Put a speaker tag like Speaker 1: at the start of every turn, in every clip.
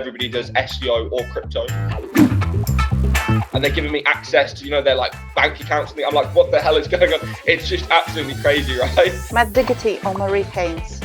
Speaker 1: everybody does SEO or crypto. And they're giving me access to, their like bank accounts and things. I'm like, what the hell is going on? It's just absolutely crazy, right?
Speaker 2: Matt Diggity or Marie Haynes?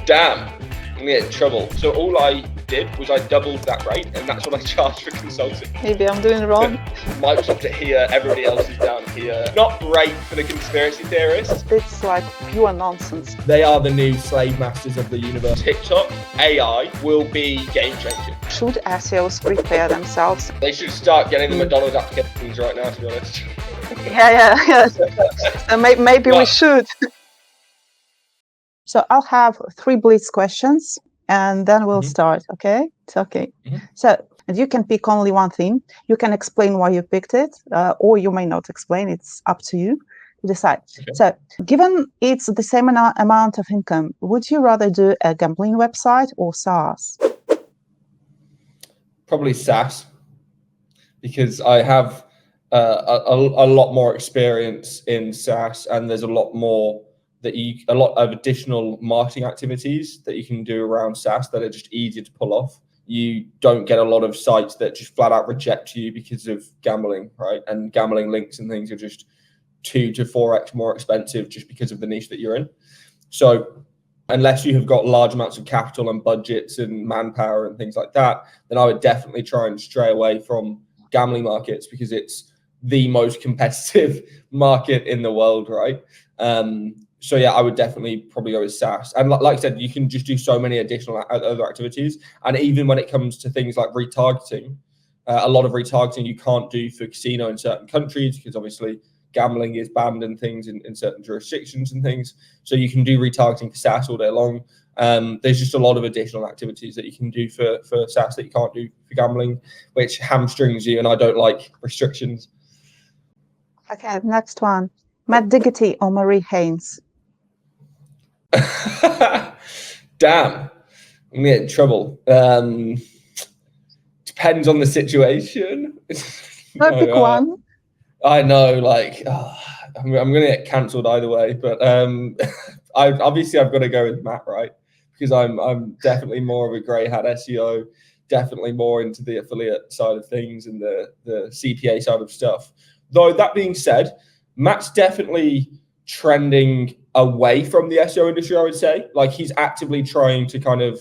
Speaker 1: Damn, I'm gonna get in trouble. So all I did was I doubled that rate, and that's what I charged for consulting.
Speaker 2: Maybe I'm doing wrong.
Speaker 1: Microsoft it here, everybody else is down here. Not great for the conspiracy theorists.
Speaker 2: It's like pure nonsense.
Speaker 3: They are the new slave masters of the universe.
Speaker 1: TikTok, AI will be game changing.
Speaker 2: Should SEOs prepare themselves?
Speaker 1: They should start getting the McDonald's applications right now, to be honest.
Speaker 2: Yeah. So maybe we should. So I'll have 3 blitz questions and then we'll start, okay? It's okay. So you can pick only one thing. You can explain why you picked it, or you may not explain. It's up to you to decide. Okay. So given it's the same amount of income, would you rather do a gambling website or SaaS?
Speaker 3: Probably SaaS, because I have a lot more experience in SaaS, and there's a lot of additional marketing activities that you can do around SaaS that are just easier to pull off. You don't get a lot of sites that just flat out reject you because of gambling, right? And gambling links and things are just 2 to 4x more expensive just because of the niche that you're in. So unless you have got large amounts of capital and budgets and manpower and things like that, then I would definitely try and stray away from gambling markets, because it's the most competitive market in the world, right? So yeah, I would definitely probably go with SaaS. And like I said, you can just do so many additional other activities. And even when it comes to things like retargeting, a lot of retargeting you can't do for casino in certain countries, because obviously gambling is banned and things in certain jurisdictions and things. So you can do retargeting for SaaS all day long. There's just a lot of additional activities that you can do for SaaS that you can't do for gambling, which hamstrings you, and I don't like restrictions.
Speaker 2: Okay, next one. Matt Diggity or Marie Haynes?
Speaker 3: Damn, I'm gonna get in trouble. Depends on the situation.
Speaker 2: No, pick one.
Speaker 3: I know, I'm gonna get cancelled either way, but I've got to go with Matt, right? Because I'm definitely more of a grey hat SEO, definitely more into the affiliate side of things and the CPA side of stuff. Though that being said, Matt's definitely trending away from the SEO industry, I would say. Like, he's actively trying to kind of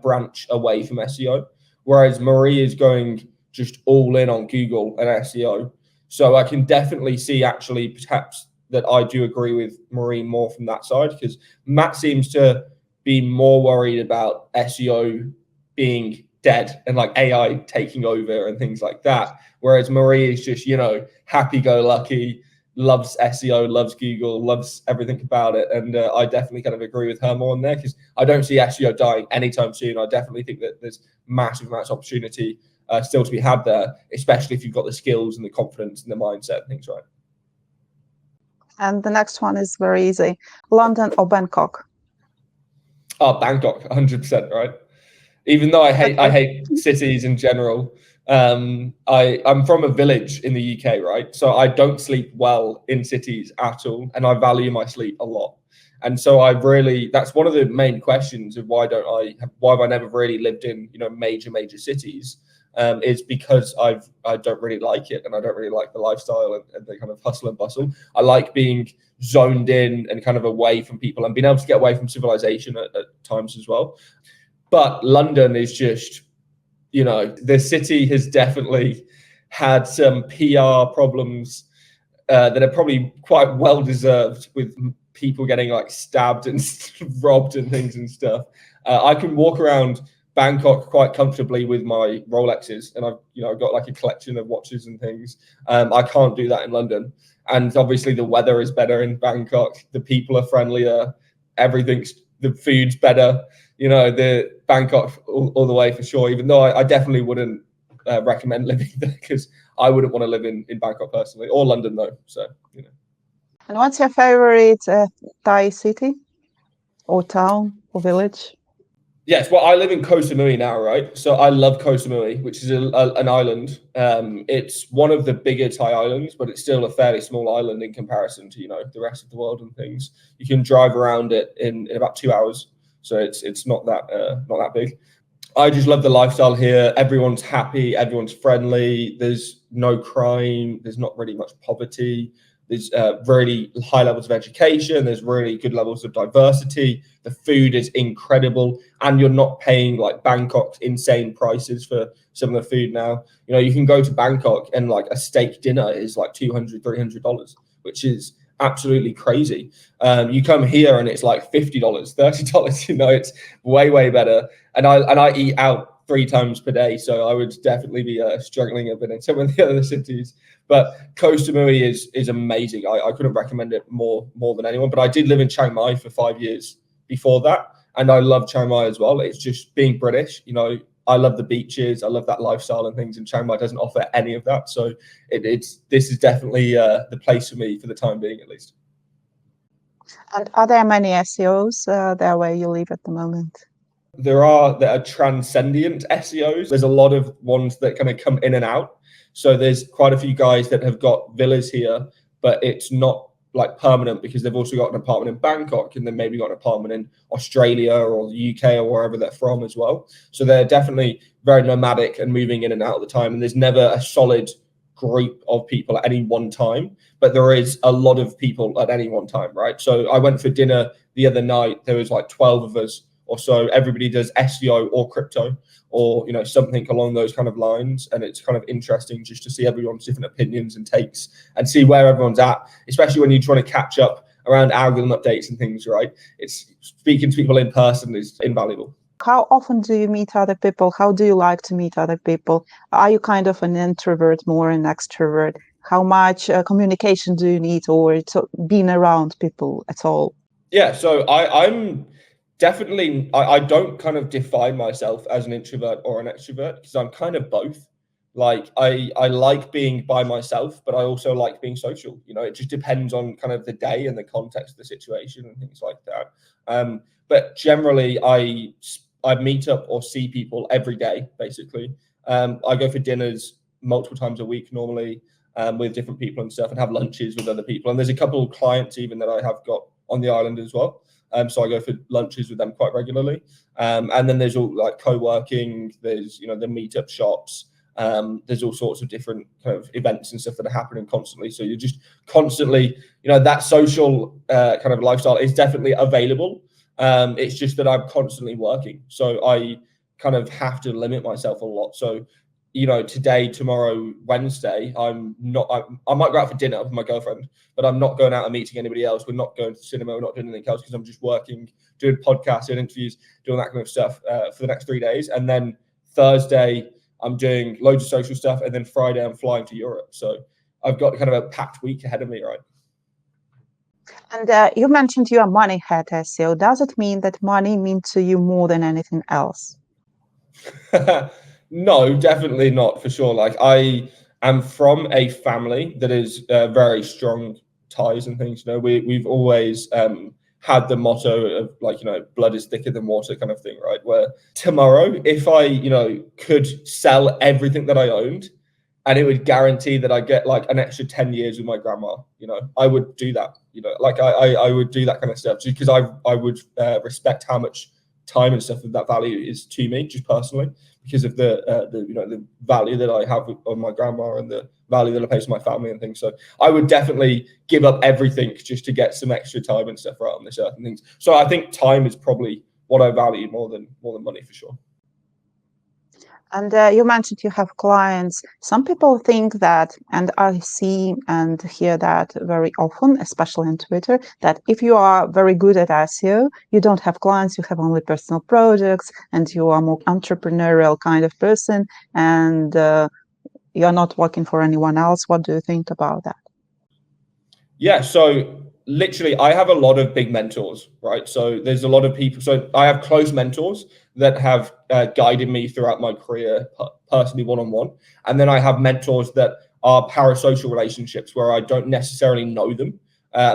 Speaker 3: branch away from SEO, whereas Marie is going just all in on Google and SEO. So I can definitely see actually perhaps that I do agree with Marie more from that side, because Matt seems to be more worried about SEO being dead and like AI taking over and things like that. Whereas Marie is just, happy-go-lucky, loves SEO, loves Google, loves everything about it. And I definitely kind of agree with her more on there, because I don't see SEO dying anytime soon. I definitely think that there's massive amounts of opportunity still to be had there, especially if you've got the skills and the confidence and the mindset and things right.
Speaker 2: And the next one is very easy. London or Bangkok?
Speaker 3: Oh, Bangkok, 100%, right? Even though I hate cities in general. I'm from a village in the UK, right? So I don't sleep well in cities at all, and I value my sleep a lot. And so that's one of the main questions of why have I never really lived in major cities, is because I don't really like it, and I don't really like the lifestyle and the kind of hustle and bustle. I like being zoned in and kind of away from people and being able to get away from civilization at times as well. But London is just, the city has definitely had some PR problems that are probably quite well deserved, with people getting like stabbed and robbed and things and stuff. I can walk around Bangkok quite comfortably with my Rolexes, and I've got like a collection of watches and things. I can't do that in London. And obviously the weather is better in Bangkok. The people are friendlier. The food's better. The Bangkok all the way for sure, even though I definitely wouldn't recommend living there, because I wouldn't want to live in Bangkok personally, or London though. So,
Speaker 2: And what's your favorite Thai city or town or village?
Speaker 3: Yes, well, I live in Koh Samui now, right? So I love Koh Samui, which is an island. It's one of the bigger Thai islands, but it's still a fairly small island in comparison to, the rest of the world and things. You can drive around it in about 2 hours. So it's not that big. I just love the lifestyle here. Everyone's happy, everyone's friendly. There's no crime. There's not really much poverty. There's really high levels of education. There's really good levels of diversity. The food is incredible, and you're not paying like Bangkok's insane prices for some of the food now. You know, you can go to Bangkok and like a steak dinner is like $200, $300, which is absolutely crazy. You come here and it's like $50, $30. You know, it's way better. And I eat out 3 times per day, so I would definitely be struggling a bit in some of the other cities. But Koh Samui is amazing. I couldn't recommend it more than anyone. But I did live in Chiang Mai for 5 years before that, and I love Chiang Mai as well. It's just being British, you know. I love the beaches. I love that lifestyle and things, and Chiang Mai doesn't offer any of that. So this is definitely the place for me for the time being, at least.
Speaker 2: And are there many SEOs there where you live at the moment?
Speaker 3: There are transcendent SEOs. There's a lot of ones that kind of come in and out. So there's quite a few guys that have got villas here, but it's not like permanent, because they've also got an apartment in Bangkok, and then maybe got an apartment in Australia or the UK or wherever they're from as well. So they're definitely very nomadic and moving in and out at the time. And there's never a solid group of people at any one time, but there is a lot of people at any one time, right? So I went for dinner the other night. There was like 12 of us or so. Everybody does SEO or crypto, or, you know, something along those kind of lines. And it's kind of interesting just to see everyone's different opinions and takes and see where everyone's at, especially when you're trying to catch up around algorithm updates and things, right? It's speaking to people in person is invaluable.
Speaker 2: How often do you meet other people? How do you like to meet other people? Are you kind of an introvert, more an extrovert? How much communication do you need, or being around people at all?
Speaker 3: Yeah, so I'm definitely, I don't kind of define myself as an introvert or an extrovert, because I'm kind of both. Like I like being by myself, but I also like being social. You know, it just depends on kind of the day and the context of the situation and things like that. But generally, I meet up or see people every day, basically. I go for dinners multiple times a week normally, with different people and stuff, and have lunches with other people. And there's a couple of clients even that I have got on the island as well. So I go for lunches with them quite regularly. And then there's all like co-working, there's, you know, the meetup shops. There's all sorts of different kind of events and stuff that are happening constantly. So you're just constantly, you know, that social kind of lifestyle is definitely available. It's just that I'm constantly working. So I kind of have to limit myself a lot. So, you know, today, tomorrow, Wednesday, I might go out for dinner with my girlfriend, but I'm not going out and meeting anybody else. We're not going to the cinema. We're not doing anything else, because I'm just working, doing podcasts, doing interviews, doing that kind of stuff for the next 3 days. And then Thursday, I'm doing loads of social stuff. And then Friday, I'm flying to Europe. So I've got kind of a packed week ahead of me, right?
Speaker 2: And you mentioned you are MoneyHat SEO. Does it mean that money means to you more than anything else?
Speaker 3: No, definitely not, for sure. Like, I am from a family that is very strong ties and things. You know, we've always had the motto of, like, you know, blood is thicker than water kind of thing, right? Where tomorrow, if I, you know, could sell everything that I owned, and it would guarantee that I get like an extra 10 years with my grandma, you know, I would do that. You know, like I would do that kind of stuff, just because I would respect how much time and stuff of that value is to me, just personally, because of the you know, the value that I have on my grandma and the value that I place on my family and things. So I would definitely give up everything just to get some extra time and stuff right on this earth and things. So I think time is probably what I value more than money, for sure.
Speaker 2: And you mentioned you have clients. Some people think that, and I see and hear that very often, especially on Twitter, that if you are very good at SEO, you don't have clients, you have only personal projects, and you are more entrepreneurial kind of person, and you're not working for anyone else. What do you think about that?
Speaker 3: Yeah, so literally, I have a lot of big mentors, right? So there's a lot of people. So I have close mentors that have guided me throughout my career, personally, one-on-one. And then I have mentors that are parasocial relationships where I don't necessarily know them.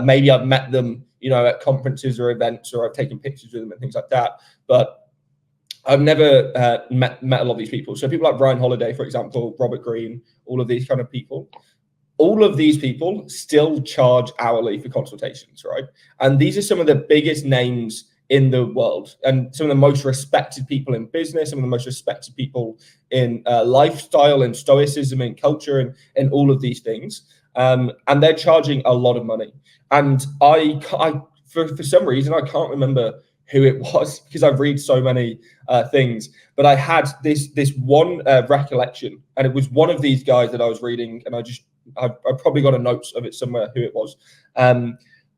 Speaker 3: Maybe I've met them, you know, at conferences or events, or I've taken pictures with them and things like that. But I've never met a lot of these people. So people like Brian Holiday, for example, Robert Greene, all of these kind of people. All of these people still charge hourly for consultations, right? And these are some of the biggest names in the world, and some of the most respected people in business, some of the most respected people in lifestyle and stoicism and culture and all of these things. And they're charging a lot of money. And I for some reason, I can't remember who it was because I've read so many things, but I had this one recollection, and it was one of these guys that I was reading, and I probably got a note of it somewhere who it was.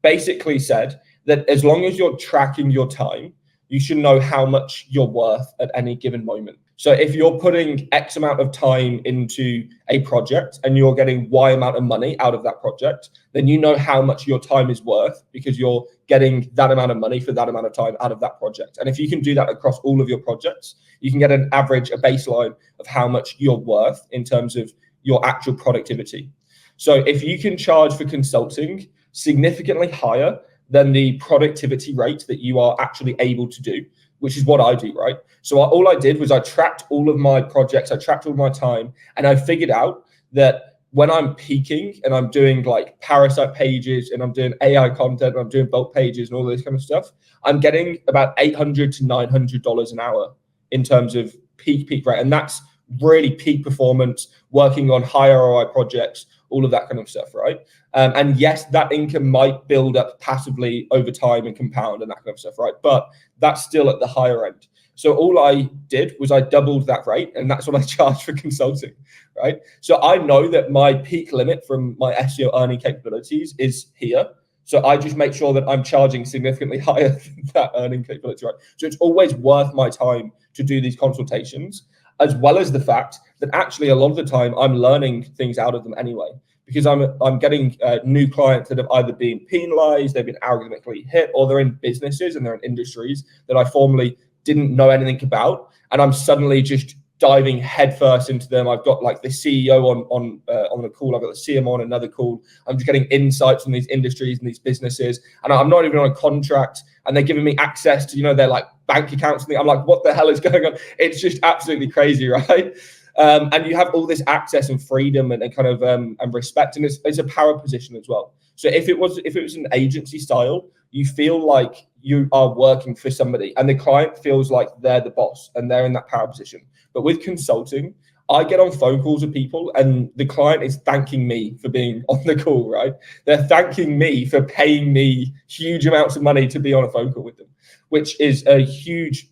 Speaker 3: Basically said that as long as you're tracking your time, you should know how much you're worth at any given moment. So if you're putting X amount of time into a project and you're getting Y amount of money out of that project, then you know how much your time is worth because you're getting that amount of money for that amount of time out of that project. And if you can do that across all of your projects, you can get an average, a baseline of how much you're worth in terms of your actual productivity. So if you can charge for consulting significantly higher than the productivity rate that you are actually able to do, which is what I do, right? So all I did was I tracked all of my projects, I tracked all of my time, and I figured out that when I'm peaking and I'm doing like parasite pages and I'm doing AI content and I'm doing bulk pages and all this kind of stuff, I'm getting about $800 to $900 an hour in terms of peak rate. And that's really peak performance, working on high ROI projects, all of that kind of stuff, right? And yes, that income might build up passively over time and compound and that kind of stuff, right? But that's still at the higher end. So all I did was I doubled that rate, and that's what I charge for consulting, right? So I know that my peak limit from my SEO earning capabilities is here. So I just make sure that I'm charging significantly higher than that earning capability, right? So it's always worth my time to do these consultations, as well as the fact that actually a lot of the time I'm learning things out of them anyway, because I'm getting new clients that have either been penalized, they've been algorithmically hit, or they're in businesses and they're in industries that I formerly didn't know anything about, and I'm suddenly just diving headfirst into them. I've got like the CEO on a call, I've got the CMO on another call. I'm just getting insights from these industries and these businesses, and I'm not even on a contract, and they're giving me access to, their like bank accounts and things. I'm like, what the hell is going on? It's just absolutely crazy, right? And you have all this access and freedom and kind of and respect, and it's a power position as well. So if it was an agency style, you feel like you are working for somebody, and the client feels like they're the boss and they're in that power position. But with consulting, I get on phone calls with people, and the client is thanking me for being on the call, right? They're thanking me for paying me huge amounts of money to be on a phone call with them, which is a huge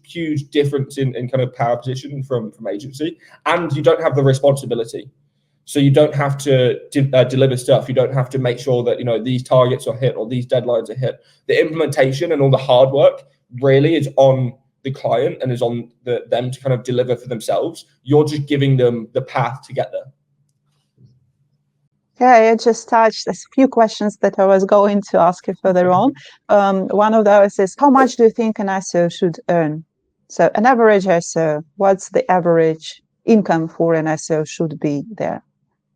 Speaker 3: difference in kind of power position from agency. And you don't have the responsibility. So you don't have to deliver stuff. You don't have to make sure that, these targets are hit or these deadlines are hit. The implementation and all the hard work really is on the client and is on them to kind of deliver for themselves. You're just giving them the path to get there.
Speaker 2: Yeah, I just touched a few questions that I was going to ask you further on. One of those is, how much do you think an SEO should earn? So an average SEO, what's the average income for an SEO should be there?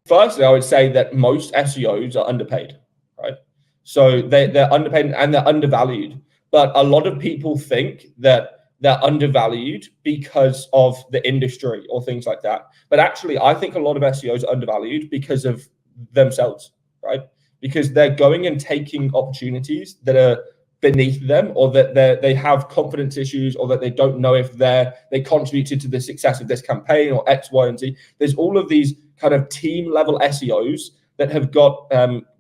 Speaker 3: Firstly, I would say that most SEOs are underpaid, right? So they're underpaid and they're undervalued. But a lot of people think that they're undervalued because of the industry or things like that. But actually, I think a lot of SEOs are undervalued because of themselves, right? Because they're going and taking opportunities that are beneath them, or that they have confidence issues, or that they don't know if they contributed to the success of this campaign or X, Y, and Z. There's all of these kind of team level SEOs that have got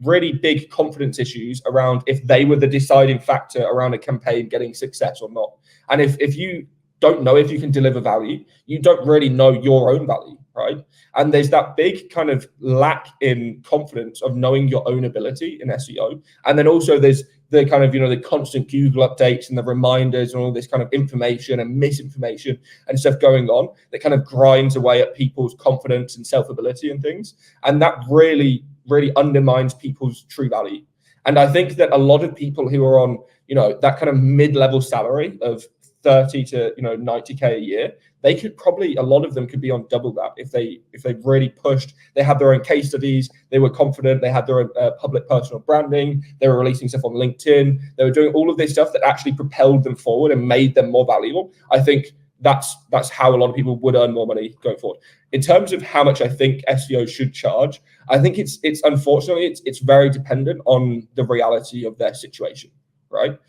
Speaker 3: really big confidence issues around if they were the deciding factor around a campaign getting success or not. And if you don't know if you can deliver value, you don't really know your own value, right? And there's that big kind of lack in confidence of knowing your own ability in SEO. And then also there's the kind of, the constant Google updates and the reminders and all this kind of information and misinformation and stuff going on that kind of grinds away at people's confidence and self-ability and things. And that really, really undermines people's true value. And I think that a lot of people who are on, that kind of mid-level salary of 30 to 90K a year, they could probably, a lot of them could be on double that if they really pushed. They had their own case studies, they were confident, they had their own public personal branding, they were releasing stuff on LinkedIn, they were doing all of this stuff that actually propelled them forward and made them more valuable. I think that's how a lot of people would earn more money going forward. In terms of how much I think SEO should charge, I think it's unfortunately it's very dependent on the reality of their situation, right?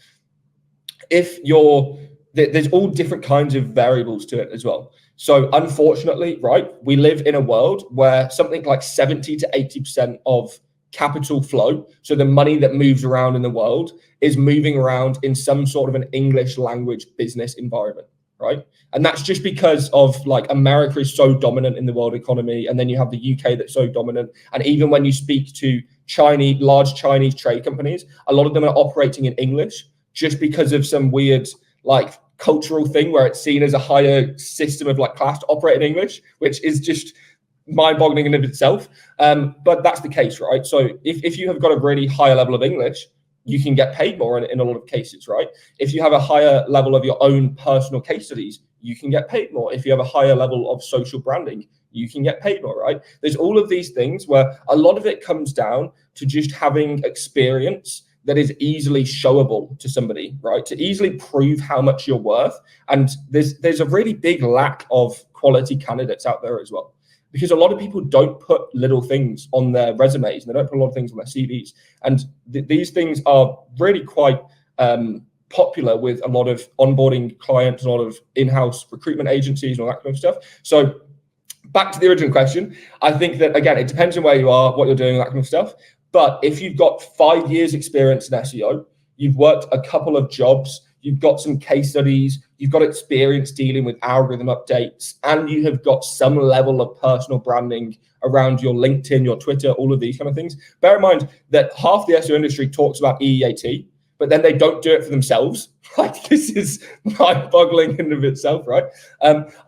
Speaker 3: if there's all different kinds of variables to it as well. So unfortunately, right, we live in a world where something like 70 to 80% of capital flow, so the money that moves around in the world, is moving around in some sort of an English language business environment, right? And that's just because of like America is so dominant in the world economy, and then you have the UK that's so dominant. And even when you speak to large Chinese trade companies, a lot of them are operating in English just because of some weird like cultural thing where it's seen as a higher system of like class to operate in English, which is just mind-boggling in of itself. But that's the case, right? So if you have got a really higher level of English, you can get paid more in a lot of cases, right? If you have a higher level of your own personal case studies, you can get paid more. If you have a higher level of social branding, you can get paid more, right? There's all of these things where a lot of it comes down to just having experience that is easily showable to somebody, right? To easily prove how much you're worth. And there's a really big lack of quality candidates out there as well, because a lot of people don't put little things on their resumes, and they don't put a lot of things on their CVs. And these things are really quite popular with a lot of onboarding clients, a lot of in-house recruitment agencies and all that kind of stuff. So back to the original question, I think that, again, it depends on where you are, what you're doing, that kind of stuff. But if you've got 5 years experience in SEO, you've worked a couple of jobs, you've got some case studies, you've got experience dealing with algorithm updates, and you have got some level of personal branding around your LinkedIn, your Twitter, all of these kind of things. Bear in mind that half the SEO industry talks about EEAT, but then they don't do it for themselves. Like, this is mind-boggling in of itself, right?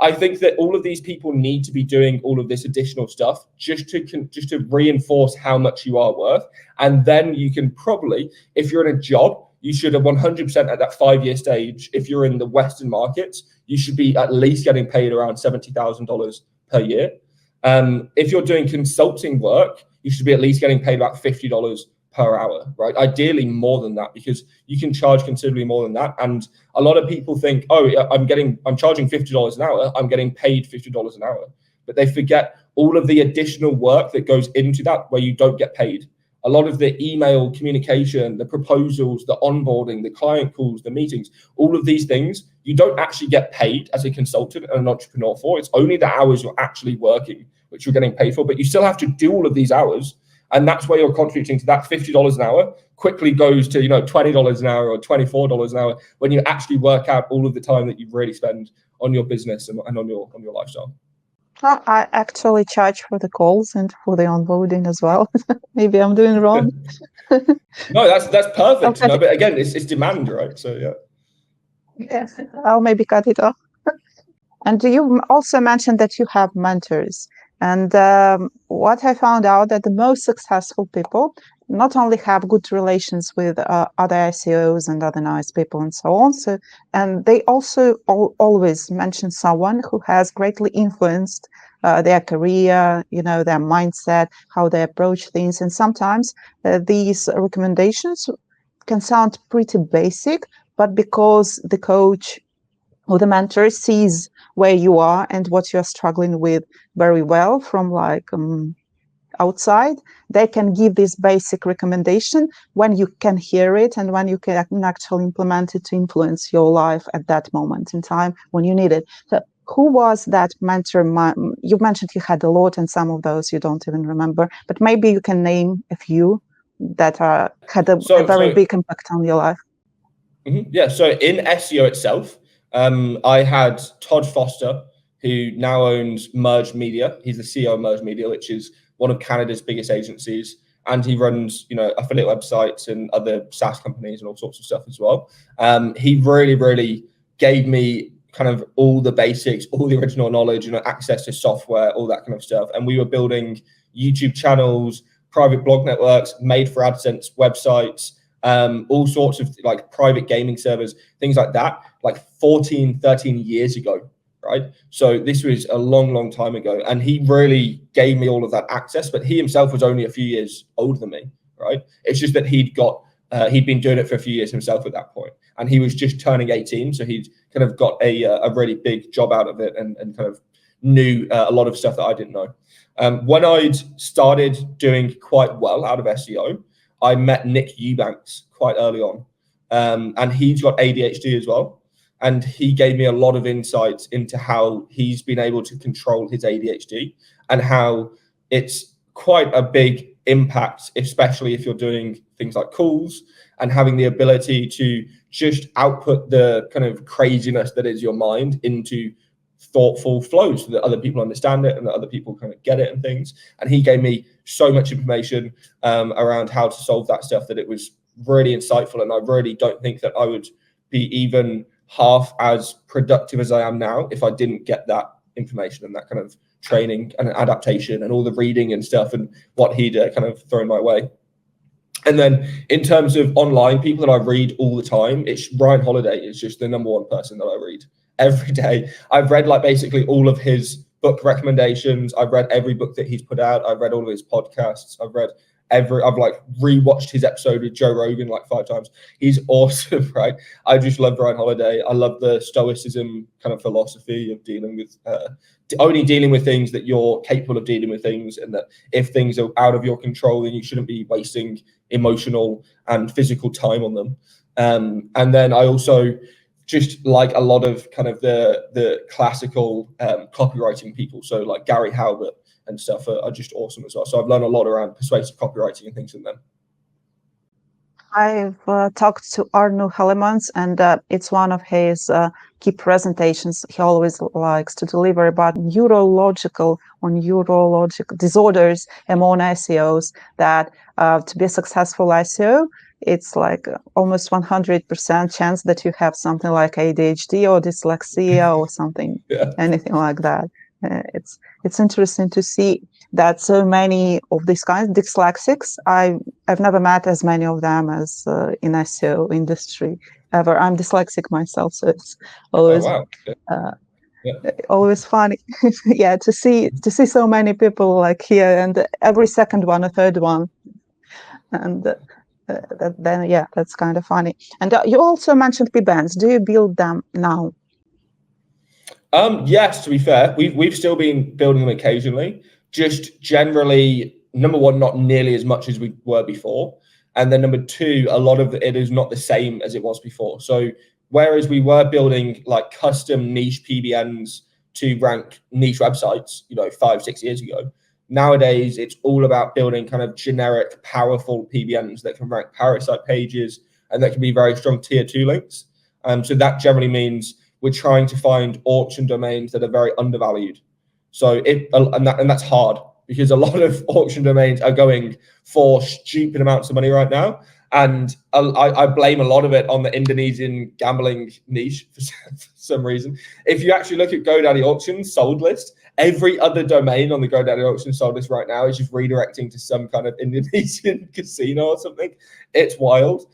Speaker 3: I think that all of these people need to be doing all of this additional stuff just to reinforce how much you are worth. And then you can probably, if you're in a job, you should have 100% at that 5-year stage. If you're in the Western markets, you should be at least getting paid around $70,000 per year. If you're doing consulting work, you should be at least getting paid about $50 per hour, right? Ideally more than that, because you can charge considerably more than that. And a lot of people think, oh, I'm charging $50 an hour, I'm getting paid $50 an hour. But they forget all of the additional work that goes into that where you don't get paid. A lot of the email communication, the proposals, the onboarding, the client calls, the meetings, all of these things, you don't actually get paid as a consultant and an entrepreneur for. It's only the hours you're actually working, which you're getting paid for, but you still have to do all of these hours. And that's where you're contributing to that $50 an hour quickly goes to, $20 an hour or $24 an hour when you actually work out all of the time that you really spend on your business and on your lifestyle.
Speaker 2: I actually charge for the calls and for the onboarding as well. Maybe I'm doing wrong.
Speaker 3: No, that's perfect. Okay. But again, it's demand, right? So yeah.
Speaker 2: Yes, I'll maybe cut it off. And you also mentioned that you have mentors. And what I found out that the most successful people not only have good relations with other SEOs and other nice people and so on, and they also always mention someone who has greatly influenced their career, their mindset, how they approach things. And sometimes these recommendations can sound pretty basic, but because the coach or the mentor sees where you are and what you're struggling with very well from outside, they can give this basic recommendation when you can hear it and when you can actually implement it to influence your life at that moment in time when you need it. So who was that mentor? You mentioned you had a lot, and some of those you don't even remember, but maybe you can name a few that had a very big impact on your life.
Speaker 3: Mm-hmm. Yeah, so in SEO itself, I had Todd Foster, who now owns Merged Media. He's the CEO of Merged Media, which is one of Canada's biggest agencies. And he runs, affiliate websites and other SaaS companies and all sorts of stuff as well. He really, really gave me kind of all the basics, all the original knowledge, access to software, all that kind of stuff. And we were building YouTube channels, private blog networks, made for AdSense websites, all sorts of like private gaming servers, things like that, like 13 years ago, right? So this was a long time ago, and he really gave me all of that access, but he himself was only a few years older than me, right? It's just that he'd been doing it for a few years himself at that point, and he was just turning 18, so he'd kind of got a really big job out of it and kind of knew a lot of stuff that I didn't know. When I'd started doing quite well out of SEO, I met Nick Eubanks quite early on. and he's got ADHD as well. And he gave me a lot of insights into how he's been able to control his ADHD and how it's quite a big impact, especially if you're doing things like calls and having the ability to just output the kind of craziness that is your mind into thoughtful flows so that other people understand it and that other people kind of get it and things. And he gave me so much information around how to solve that stuff that it was really insightful. And I really don't think that I would be even half as productive as I am now if I didn't get that information and that kind of training and adaptation and all the reading and stuff and what he'd kind of thrown my way. And then in terms of online people that I read all the time, it's Ryan Holiday is just the #1 person that I read every day. I've read like basically all of his book recommendations. I've read every book that he's put out. I've read all of his podcasts. I've like rewatched his episode with Joe Rogan like 5 times. He's awesome, right? I just love Ryan Holiday. I love the stoicism kind of philosophy of dealing with only dealing with things that you're capable of dealing with things, and that if things are out of your control, then you shouldn't be wasting emotional and physical time on them. And then I also just like a lot of kind of the classical copywriting people. So like Gary Halbert and stuff are just awesome as well. So I've learned a lot around persuasive copywriting and things from them.
Speaker 2: I've talked to Arno Hellemans, and it's one of his key presentations. He always likes to deliver about neurological disorders among SEOs, that to be a successful SEO, it's like almost 100% chance that you have something like ADHD or dyslexia or something, anything like that. It's interesting to see that so many of these kinds, dyslexics, I've never met as many of them as in SEO industry ever. I'm dyslexic myself, so it's always always funny, to see so many people like here, and every second one, a third one, and that's kind of funny. And you also mentioned PBNs. Do you build them now?
Speaker 3: Yes, to be fair, we've still been building them occasionally, just generally, #1, not nearly as much as we were before. And then #2, a lot of it is not the same as it was before. So whereas we were building like custom niche PBNs to rank niche websites, 5-6 years ago, nowadays it's all about building kind of generic, powerful PBNs that can rank parasite pages and that can be very strong tier 2 links. So that generally means we're trying to find auction domains that are very undervalued. So and that's hard because a lot of auction domains are going for stupid amounts of money right now. And I blame a lot of it on the Indonesian gambling niche for some reason. If you actually look at GoDaddy Auctions sold list, every other domain on the GoDaddy Auctions sold list right now is just redirecting to some kind of Indonesian casino or something. It's wild.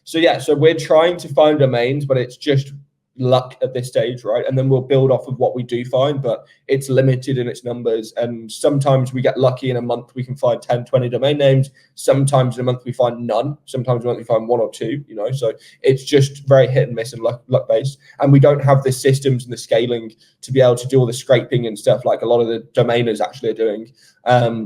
Speaker 3: So we're trying to find domains, but it's just luck at this stage, right? And then we'll build off of what we do find, but it's limited in its numbers. And sometimes we get lucky in a month, we can find 10, 20 domain names. Sometimes in a month we find none. Sometimes in a month we find 1 or 2, so it's just very hit and miss and luck based. And we don't have the systems and the scaling to be able to do all the scraping and stuff like a lot of the domainers actually are doing,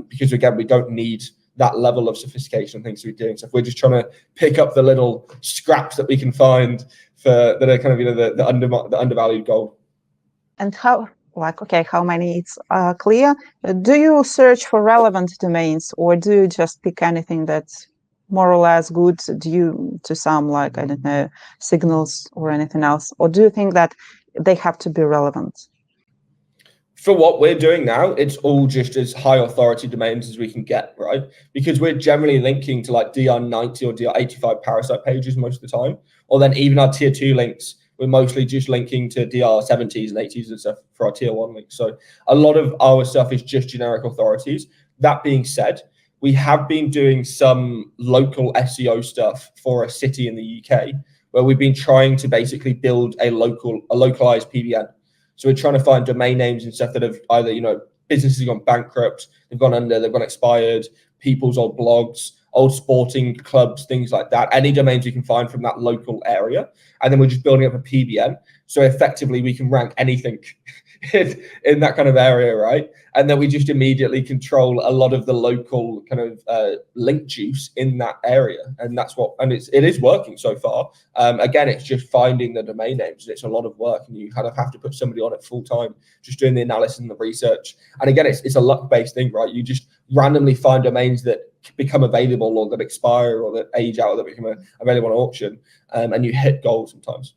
Speaker 3: because again, we don't need that level of sophistication and things to be doing. So if we're just trying to pick up the little scraps that we can find that are kind of the undervalued gold.
Speaker 2: And how many it's clear? Do you search for relevant domains, or do you just pick anything that's more or less good due to some, like, I don't know, signals or anything else? Or do you think that they have to be relevant?
Speaker 3: For what we're doing now, it's all just as high authority domains as we can get, right? Because we're generally linking to like DR90 or DR85 parasite pages most of the time. Or then even our tier 2 links, we're mostly just linking to DR70s and 80s and stuff for our tier 1 links. So a lot of our stuff is just generic authorities. That being said, we have been doing some local SEO stuff for a city in the UK where we've been trying to basically build a localized PBN. So we're trying to find domain names and stuff that have either, businesses have gone bankrupt, they've gone under, they've gone expired, people's old blogs, old sporting clubs, things like that. Any domains we can find from that local area. And then we're just building up a PBN. So effectively we can rank anything in that kind of area, right? And then we just immediately control a lot of the local kind of link juice in that area, and that's what, and it is working so far. Again, it's just finding the domain names. It's a lot of work, and you kind of have to put somebody on it full time, just doing the analysis and the research. And again, it's a luck-based thing, right? You just randomly find domains that become available, or that expire, or that age out, or that become available on auction, and you hit gold sometimes.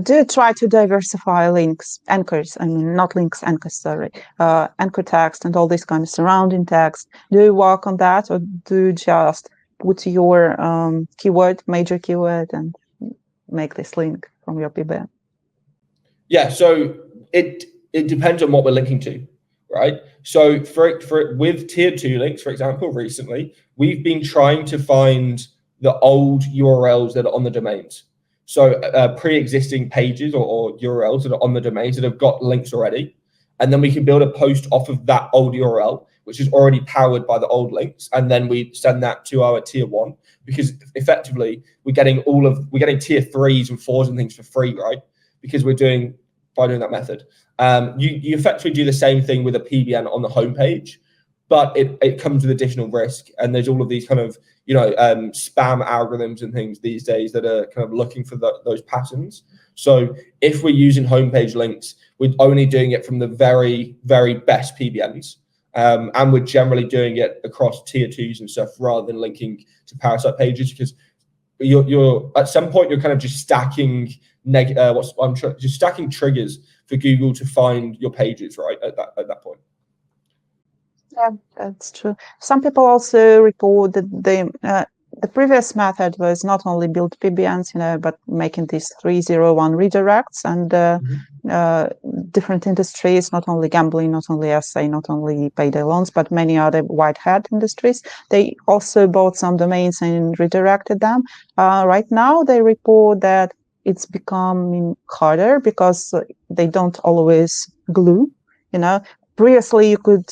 Speaker 2: Do you try to diversify links, anchors? I mean, not links, anchors, sorry. Anchor text and all this kind of surrounding text. Do you work on that, or do you just put your keyword, major keyword, and make this link from your PBN?
Speaker 3: Yeah, so it depends on what we're linking to, right? So for with tier 2 links, for example, recently, we've been trying to find the old URLs that are on the domains. So pre-existing pages or URLs that are on the domains that have got links already. And then we can build a post off of that old URL, which is already powered by the old links. And then we send that to our tier 1, because effectively we're getting tier 3s and 4s and things for free, right? Because by doing that method. You effectively do the same thing with a PBN on the homepage, but it comes with additional risk. And there's all of these kind of, spam algorithms and things these days that are kind of looking for those patterns. So if we're using homepage links, we're only doing it from the very, very best PBNs. And we're generally doing it across tier 2s and stuff, rather than linking to parasite pages, because you're at some point you're kind of just stacking stacking triggers for Google to find your pages, right? At that point.
Speaker 2: Yeah, that's true. Some people also report that the previous method was not only build PBNs, but making these 301 redirects, and different industries, not only gambling, not only SA, not only payday loans, but many other white hat industries. They also bought some domains and redirected them. Right now, they report that it's becoming harder because they don't always glue. Previously you could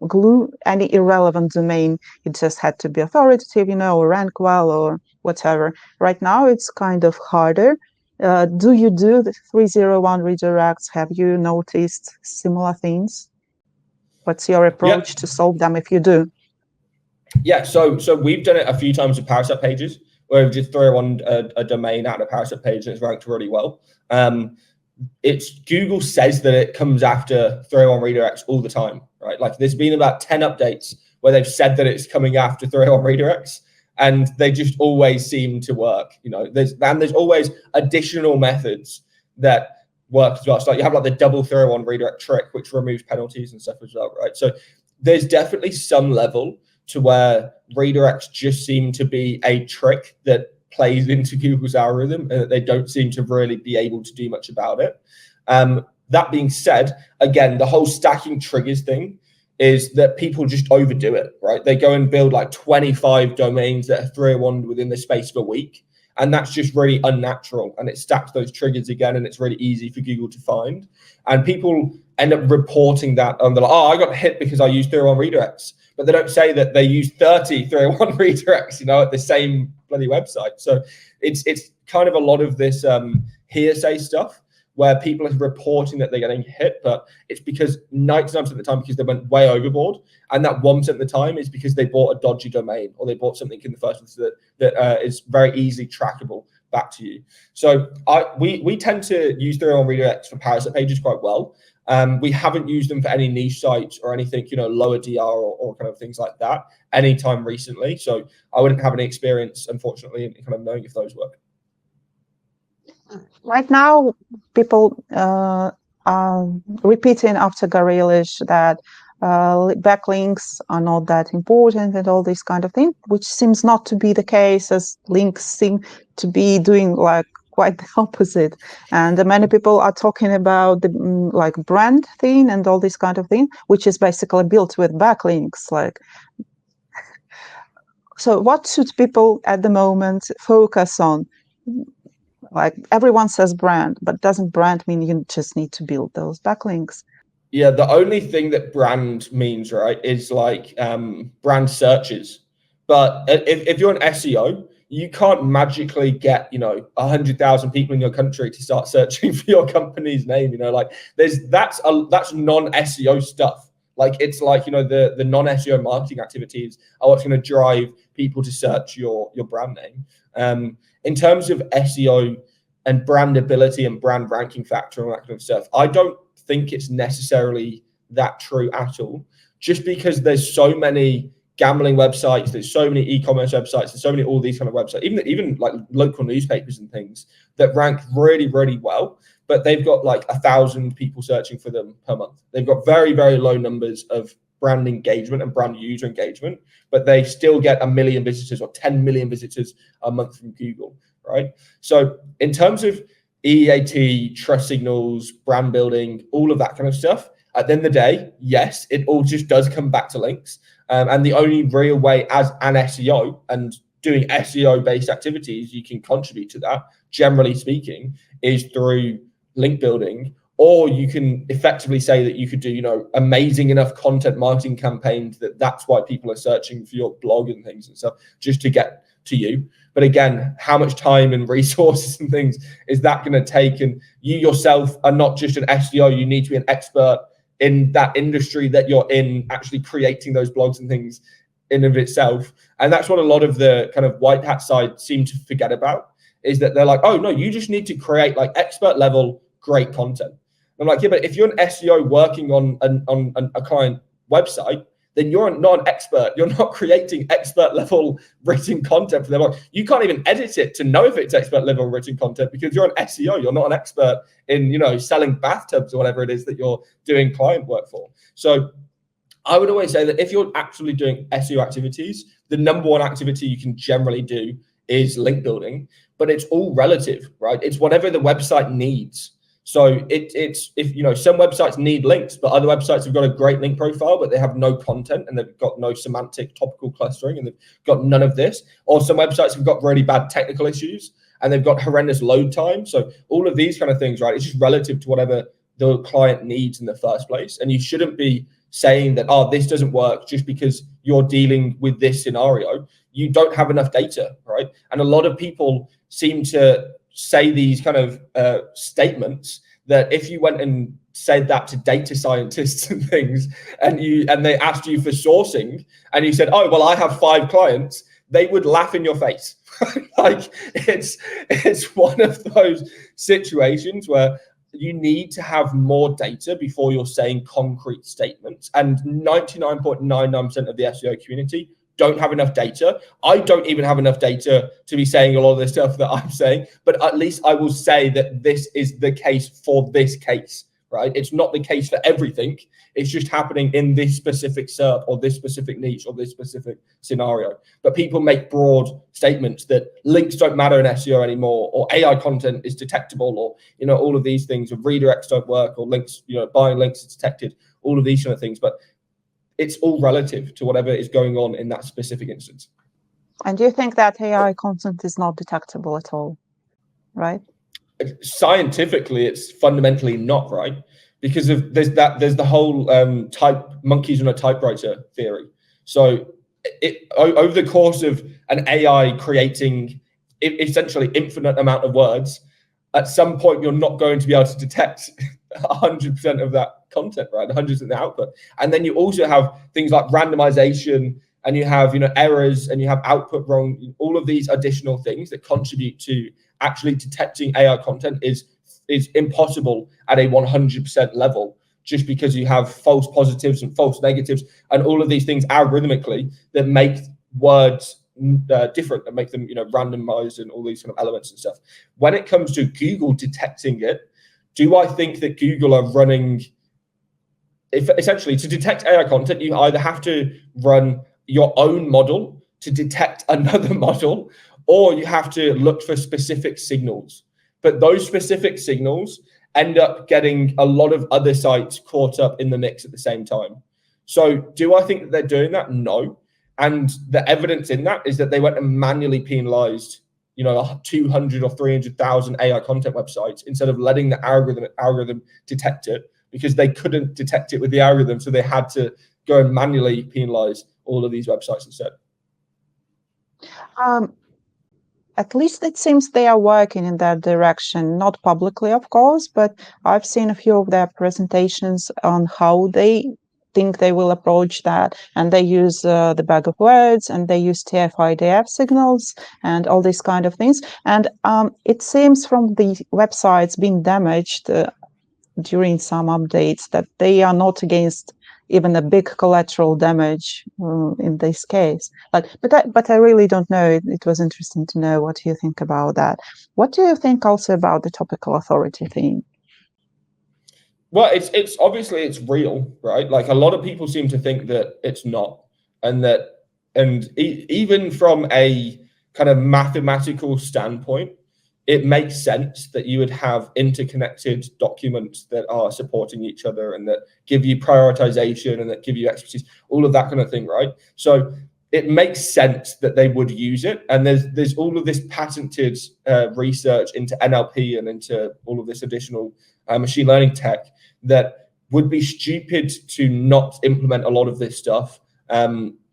Speaker 2: glue any irrelevant domain. It just had to be authoritative, or rank well or whatever. Right now it's kind of harder. Do you do the 301 redirects? Have you noticed similar things? What's your approach to solve them if you do?
Speaker 3: Yeah, so we've done it a few times with parasite pages, where we've just throw on a domain out of a parasite page and it's ranked really well. It's Google says that it comes after 301 redirects all the time, right? Like there's been about 10 updates where they've said that it's coming after 301 redirects, and they just always seem to work. There's always additional methods that work as well. So like you have like the double 301 redirect trick, which removes penalties and stuff as well, right? So there's definitely some level to where redirects just seem to be a trick that plays into Google's algorithm, and they don't seem to really be able to do much about it. That being said, again, the whole stacking triggers thing is that people just overdo it, right? They go and build like 25 domains that are 301 within the space of a week, and that's just really unnatural, and it stacks those triggers again, and it's really easy for Google to find. And people end up reporting that, and they're like, I got hit because I used 301 redirects, but they don't say that they use 30 301 redirects, at the same bloody website. So it's kind of a lot of this hearsay stuff where people are reporting that they're getting hit, but it's because 99% of the time because they went way overboard, and that 1% of the time is because they bought a dodgy domain, or they bought something in the first place that is very easily trackable back to you. So we tend to use 301 redirects for parasite pages quite well. We haven't used them for any niche sites or anything, lower DR or kind of things like that anytime recently. So I wouldn't have any experience, unfortunately, in kind of knowing if those work.
Speaker 2: Right now, people are repeating after Garelish that backlinks are not that important and all this kind of thing, which seems not to be the case, as links seem to be doing like quite the opposite. And many people are talking about the like brand thing and all this kind of thing, which is basically built with backlinks. So what should people at the moment focus on? Like everyone says brand, but doesn't brand mean you just need to build those backlinks?
Speaker 3: Yeah, the only thing that brand means, right, is like brand searches. But if you're an SEO, you can't magically get, 100,000 people in your country to start searching for your company's name. Like that's non-SEO stuff. Like it's like, the non-SEO marketing activities are what's going to drive people to search your brand name. In terms of SEO and brandability and brand ranking factor and all that kind of stuff, I don't think it's necessarily that true at all. Just because there's so many gambling websites, there's so many e-commerce websites, there's so many all these kind of websites, even like local newspapers and things that rank really, really well, but they've got like 1,000 people searching for them per month. They've got very, very low numbers of brand engagement and brand user engagement, but they still get 1 million visitors or 10 million visitors a month from Google, right? So in terms of EAT, trust signals, brand building, all of that kind of stuff, at the end of the day, yes, it all just does come back to links. And the only real way as an SEO and doing SEO-based activities you can contribute to that, generally speaking, is through link building. Or you can effectively say that you could do, amazing enough content marketing campaigns that's why people are searching for your blog and things and stuff just to get to you. But again, how much time and resources and things is that going to take? And you yourself are not just an SEO, you need to be an expert in that industry that you're in, actually creating those blogs and things in of itself. And that's what a lot of the kind of white hat side seem to forget about, is that they're like, oh no, you just need to create like expert level great content. I'm like, yeah, but if you're an SEO working on a client website, then you're not an expert. You're not creating expert level written content for them. You can't even edit it to know if it's expert level written content because you're an SEO. You're not an expert in, selling bathtubs or whatever it is that you're doing client work for. So I would always say that if you're actually doing SEO activities, the number one activity you can generally do is link building, but it's all relative, right? It's whatever the website needs. So it's if some websites need links, but other websites have got a great link profile, but they have no content and they've got no semantic topical clustering and they've got none of this. Or some websites have got really bad technical issues and they've got horrendous load time. So all of these kind of things, right? It's just relative to whatever the client needs in the first place. And you shouldn't be saying that, oh, this doesn't work just because you're dealing with this scenario. You don't have enough data, right? And a lot of people seem to say these kind of statements that if you went and said that to data scientists and things, and they asked you for sourcing, and you said, oh, well, I have 5 clients, they would laugh in your face. Like it's one of those situations where you need to have more data before you're saying concrete statements. And 99.99% of the SEO community don't have enough data. I don't even have enough data to be saying a lot of the stuff that I'm saying, but at least I will say that this is the case for this case, right? It's not the case for everything. It's just happening in this specific SERP or this specific niche or this specific scenario. But people make broad statements that links don't matter in SEO anymore, or AI content is detectable, or, all of these things, or redirects don't work, or links, buying links is detected, all of these kind of things. But it's all relative to whatever is going on in that specific instance.
Speaker 2: And do you think that AI content is not detectable at all, right?
Speaker 3: Scientifically, it's fundamentally not, right? Because there's the whole monkeys on a typewriter theory. So over the course of an AI creating essentially infinite amount of words, at some point you're not going to be able to detect 100% of that content, right? 100% of the output. And then you also have things like randomization, and you have errors, and you have output wrong. All of these additional things that contribute to actually detecting AI content is impossible at a 100% level, just because you have false positives and false negatives and all of these things algorithmically that make words different and make them randomized and all these kind of elements and stuff. When it comes to Google detecting it, do I think that Google are running, essentially to detect AI content, you either have to run your own model to detect another model, or you have to look for specific signals. But those specific signals end up getting a lot of other sites caught up in the mix at the same time. So do I think that they're doing that? No. And the evidence in that is that they went and manually penalized 200 or 300,000 AI content websites instead of letting the algorithm detect it, because they couldn't detect it with the algorithm. So they had to go and manually penalize all of these websites instead.
Speaker 2: at least it seems they are working in that direction, not publicly, of course, but I've seen a few of their presentations on how they think they will approach that, and they use the bag of words, and they use TF-IDF signals and all these kind of things. And it seems from the websites being damaged during some updates that they are not against even a big collateral damage in this case. But I really don't know. It was interesting to know what you think about that. What do you think also about the topical authority thing?
Speaker 3: Well, it's obviously it's real, right? Like a lot of people seem to think that it's not, and even from a kind of mathematical standpoint, it makes sense that you would have interconnected documents that are supporting each other and that give you prioritization and that give you expertise, all of that kind of thing, right? So it makes sense that they would use it. And there's all of this patented research into NLP and into all of this additional machine learning tech that would be stupid to not implement a lot of this stuff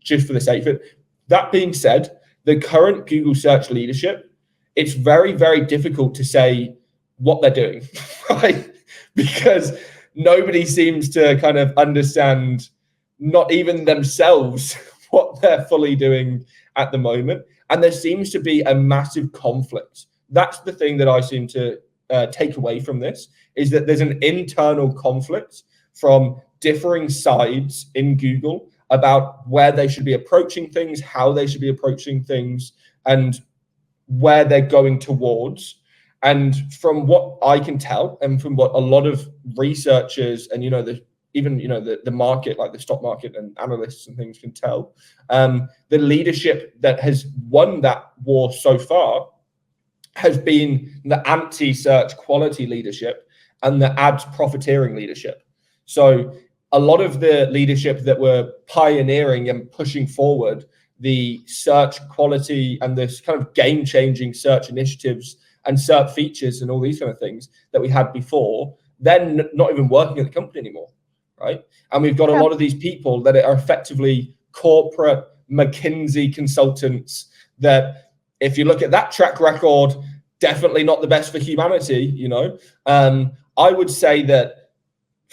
Speaker 3: just for the sake of it. That being said, the current Google search leadership, it's very, very difficult to say what they're doing, right? Because nobody seems to kind of understand, not even themselves, what they're fully doing at the moment. And there seems to be a massive conflict. That's the thing that I seem to take away from this, is that there's an internal conflict from differing sides in Google about where they should be approaching things, how they should be approaching things, and where they're going towards. And from what I can tell, and from what a lot of researchers and the market, like the stock market and analysts and things can tell, the leadership that has won that war so far has been the anti-search quality leadership and the ads profiteering leadership. So a lot of the leadership that were pioneering and pushing forward the search quality and this kind of game-changing search initiatives and search features and all these kind of things that we had before, then not even working at the company anymore, right? And we've got a lot of these people that are effectively corporate McKinsey consultants that, if you look at that track record, definitely not the best for humanity, I would say that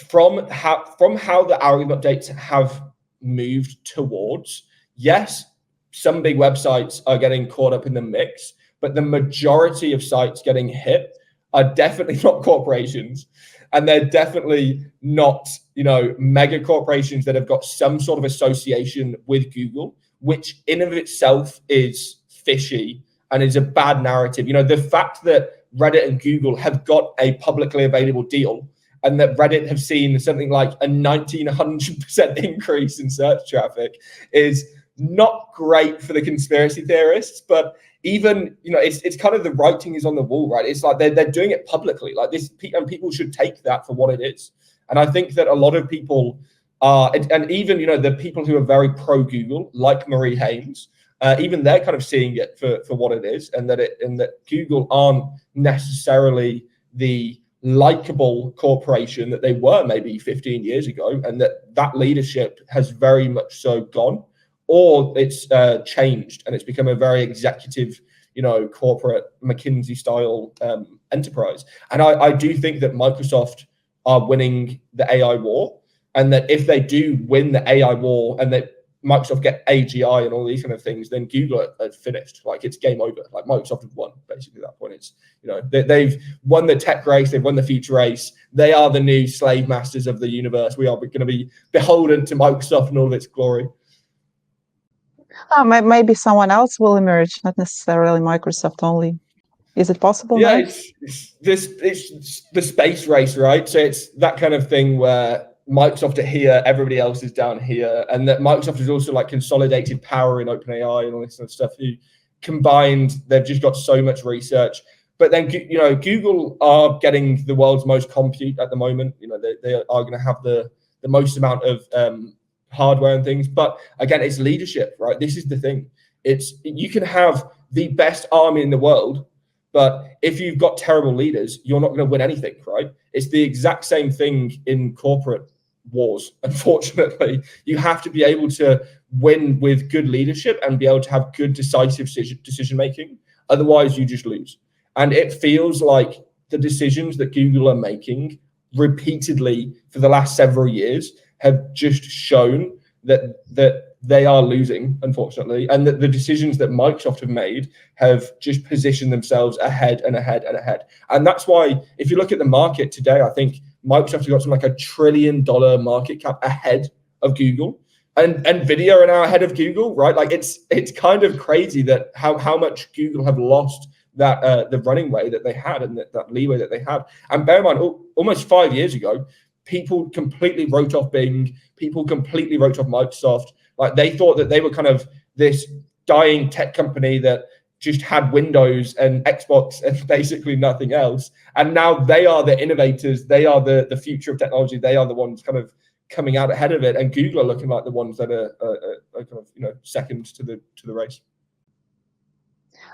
Speaker 3: from how the algorithm updates have moved towards, yes, some big websites are getting caught up in the mix, but the majority of sites getting hit are definitely not corporations. And they're definitely not, mega corporations that have got some sort of association with Google, which in of itself is fishy and is a bad narrative. The fact that Reddit and Google have got a publicly available deal, and that Reddit have seen something like a 100% increase in search traffic, is not great for the conspiracy theorists. But even, it's kind of the writing is on the wall, right? It's like they're doing it publicly like this, and people should take that for what it is. And I think that a lot of people are, and even, the people who are very pro Google, like Marie Haynes, even they're kind of seeing it for what it is, and that Google aren't necessarily the likable corporation that they were maybe 15 years ago, and that leadership has very much so gone, or it's changed and it's become a very executive, corporate McKinsey style enterprise. And I do think that Microsoft are winning the AI war, and that if they do win the AI war and that Microsoft get AGI and all these kind of things, then Google are finished. Like, it's game over. Like, Microsoft have won basically at that point. It's, they've won the tech race, they've won the future race. They are the new slave masters of the universe. We are going to be beholden to Microsoft and all of its glory.
Speaker 2: Maybe someone else will emerge, not necessarily Microsoft only. Is it possible?
Speaker 3: Yeah, it's the space race, right? So it's that kind of thing where Microsoft are here, everybody else is down here, and that Microsoft is also like consolidated power in OpenAI and all this kind of stuff. Who combined, they've just got so much research. But then, Google are getting the world's most compute at the moment. They are going to have the most amount of hardware and things. But again, it's leadership, right? This is the thing. You can have the best army in the world, but if you've got terrible leaders, you're not going to win anything, right? It's the exact same thing in corporate wars. Unfortunately, you have to be able to win with good leadership and be able to have good decisive decision making. Otherwise, you just lose. And it feels like the decisions that Google are making repeatedly for the last several years have just shown that they are losing, unfortunately, and that the decisions that Microsoft have made have just positioned themselves ahead and ahead and ahead. And that's why, if you look at the market today, I think Microsoft has got something like $1 trillion market cap ahead of Google, and Nvidia are now ahead of Google, right? Like it's kind of crazy that how much Google have lost that the running way that they had and that leeway that they had. And bear in mind, almost 5 years ago, people completely wrote off Bing. People completely wrote off Microsoft. Like they thought that they were kind of this dying tech company that just had Windows and Xbox and basically nothing else. And now they are the innovators. They are the future of technology. They are the ones kind of coming out ahead of it. And Google are looking like the ones that are kind of, you know, second to the race.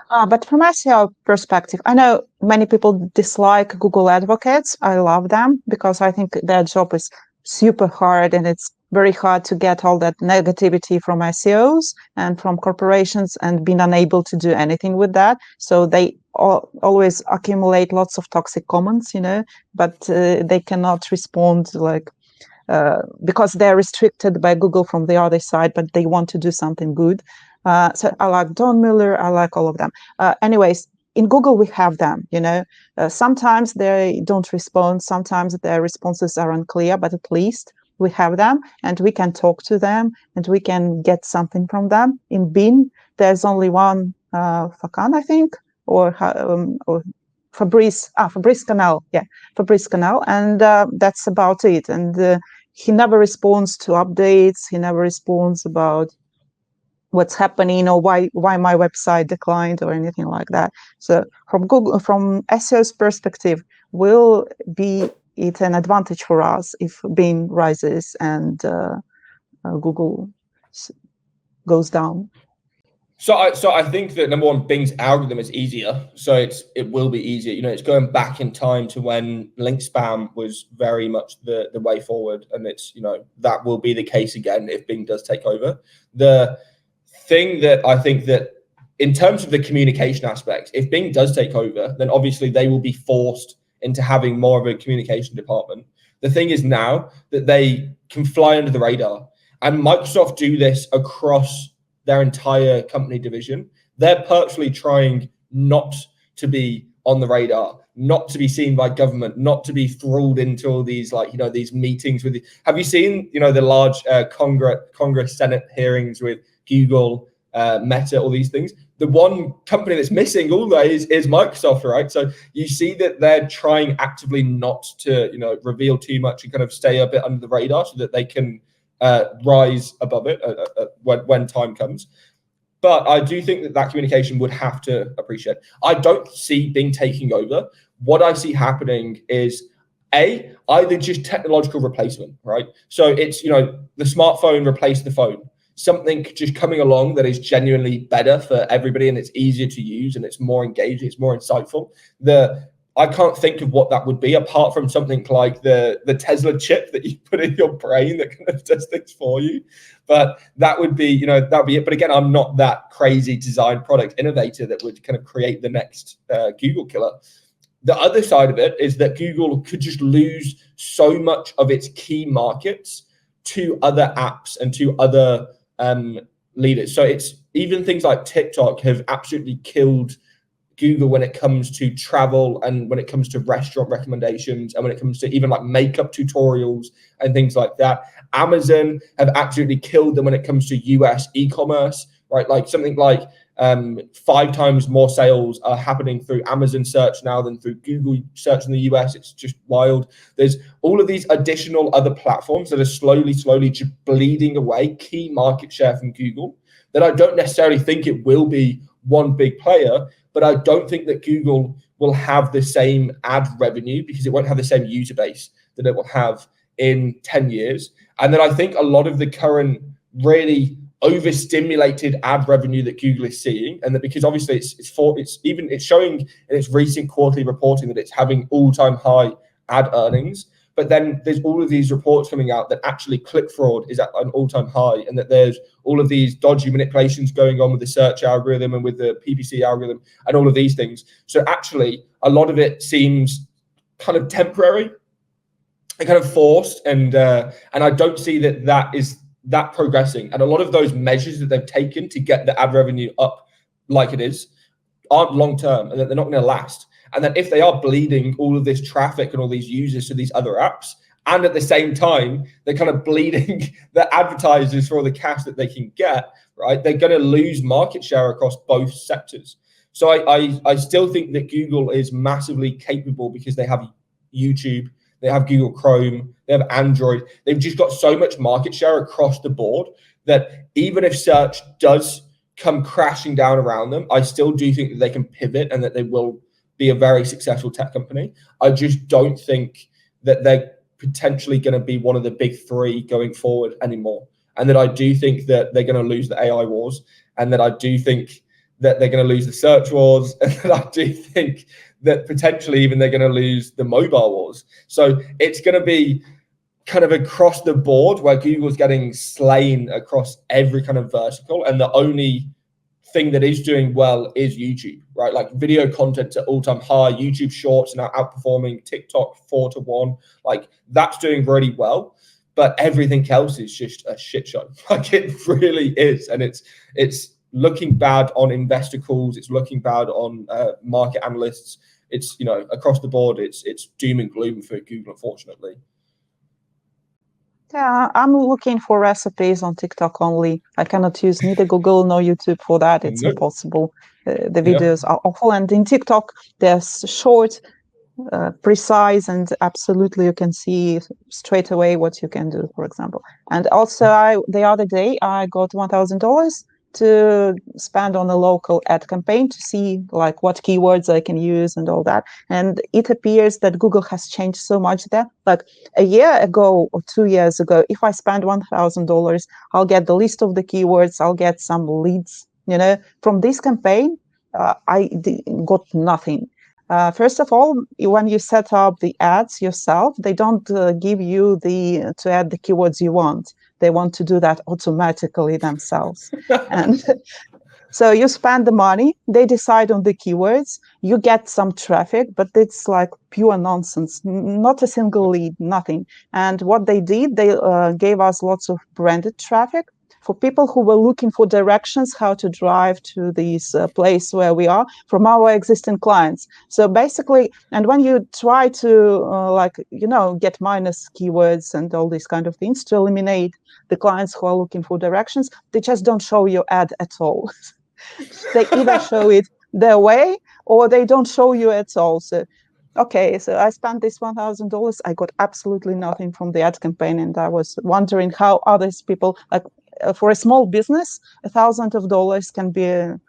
Speaker 2: But from SEO perspective, I know many people dislike Google advocates. I love them because I think their job is super hard, and it's very hard to get all that negativity from SEOs and from corporations and being unable to do anything with that. So they always accumulate lots of toxic comments, you know, but they cannot respond because they're restricted by Google from the other side, but they want to do something good. So I like Don Miller, I like all of them. Anyways, in Google, we have them, you know. Sometimes they don't respond, sometimes their responses are unclear, but at least we have them and we can talk to them and we can get something from them. In Bing, there's only one Fakan, I think, or Fabrice Canal, Fabrice Canal, and that's about it. And he never responds to updates, he never responds about what's happening or why my website declined or anything like that. So from SEO's perspective, will be it an advantage for us if Bing rises and Google goes down?
Speaker 3: So I think that number one, Bing's algorithm is easier. So it will be easier. You know, it's going back in time to when link spam was very much the way forward, and it's, you know, that will be the case again if Bing does take over. The thing that I think that in terms of the communication aspects, if Bing does take over, then obviously they will be forced into having more of a communication department. The thing is now that they can fly under the radar, and Microsoft do this across their entire company division. They're purposely trying not to be on the radar, not to be seen by government, not to be thralled into all these, like, you know, these meetings with. Have you seen, you know, the large Congress Senate hearings with Google, Meta, all these things? The one company that's missing all those is Microsoft, right? So you see that they're trying actively not to, you know, reveal too much and kind of stay a bit under the radar so that they can rise above it when time comes. But I do think that communication would have to appreciate. I don't see Bing taking over. What I see happening is either just technological replacement, right? So it's, you know, the smartphone replaced the phone. Something just coming along that is genuinely better for everybody, and it's easier to use and it's more engaging, it's more insightful. I can't think of what that would be apart from something like the Tesla chip that you put in your brain that kind of does things for you. But that would be, you know, that would be it. But again, I'm not that crazy design product innovator that would kind of create the next Google killer. The other side of it is that Google could just lose so much of its key markets to other apps and to other leaders. So it's even things like TikTok have absolutely killed Google when it comes to travel and when it comes to restaurant recommendations and when it comes to even like makeup tutorials and things like that. Amazon have absolutely killed them when it comes to US e-commerce, right? Like something like 5 times more sales are happening through Amazon search now than through Google search in the US. It's just wild. There's all of these additional other platforms that are slowly just bleeding away key market share from Google that I don't necessarily think it will be one big player, but I don't think that Google will have the same ad revenue because it won't have the same user base that it will have in 10 years. And then I think a lot of the current really overstimulated ad revenue that Google is seeing, and that because obviously it's showing in its recent quarterly reporting that it's having all-time high ad earnings, But then there's all of these reports coming out that actually click fraud is at an all-time high, and that there's all of these dodgy manipulations going on with the search algorithm and with the PPC algorithm and all of these things. So actually, a lot of it seems kind of temporary and kind of forced, and I don't see that is that progressing. And a lot of those measures that they've taken to get the ad revenue up like it is aren't long-term, and that they're not going to last. And that if they are bleeding all of this traffic and all these users to these other apps, and at the same time, they're kind of bleeding the advertisers for all the cash that they can get, right? They're going to lose market share across both sectors. So I still think that Google is massively capable because they have YouTube, they have Google Chrome, they have Android. They've just got so much market share across the board that even if search does come crashing down around them, I still do think that they can pivot and that they will be a very successful tech company. I just don't think that they're potentially going to be one of the big three going forward anymore. And that I do think that they're going to lose the AI wars, and that I do think that they're going to lose the search wars, and that I do think that potentially even they're going to lose the mobile wars. So it's going to be kind of across the board where Google's getting slain across every kind of vertical, and the only thing that is doing well is YouTube, right? Like video content's at all-time high. YouTube Shorts are now outperforming TikTok 4-1. Like that's doing really well, but everything else is just a shit show. Like it really is, and it's looking bad on investor calls. It's looking bad on market analysts. It's, you know, across the board, it's doom and gloom for Google, unfortunately.
Speaker 2: Yeah, I'm looking for recipes on TikTok only. I cannot use neither Google nor YouTube for that. It's impossible. The videos are awful. And in TikTok, they're short, precise, and absolutely you can see straight away what you can do, for example. And also, the other day, I got $1,000 to spend on a local ad campaign to see like what keywords I can use and all that. And it appears that Google has changed so much there. Like a year ago or 2 years ago, if I spend $1,000, I'll get the list of the keywords, I'll get some leads. You know, from this campaign, I got nothing. First of all, when you set up the ads yourself, they don't give you to add the keywords you want. They want to do that automatically themselves. And so you spend the money, they decide on the keywords, you get some traffic, but it's like pure nonsense, not a single lead, nothing. And what they did, they gave us lots of branded traffic for people who were looking for directions, how to drive to this place where we are from our existing clients. So basically, and when you try to get minus keywords and all these kind of things to eliminate the clients who are looking for directions, they just don't show your ad at all. They either show it their way or they don't show you at all. So, okay, so I spent this $1,000. I got absolutely nothing from the ad campaign, and I was wondering how other people, like for a small business, $1,000 can be a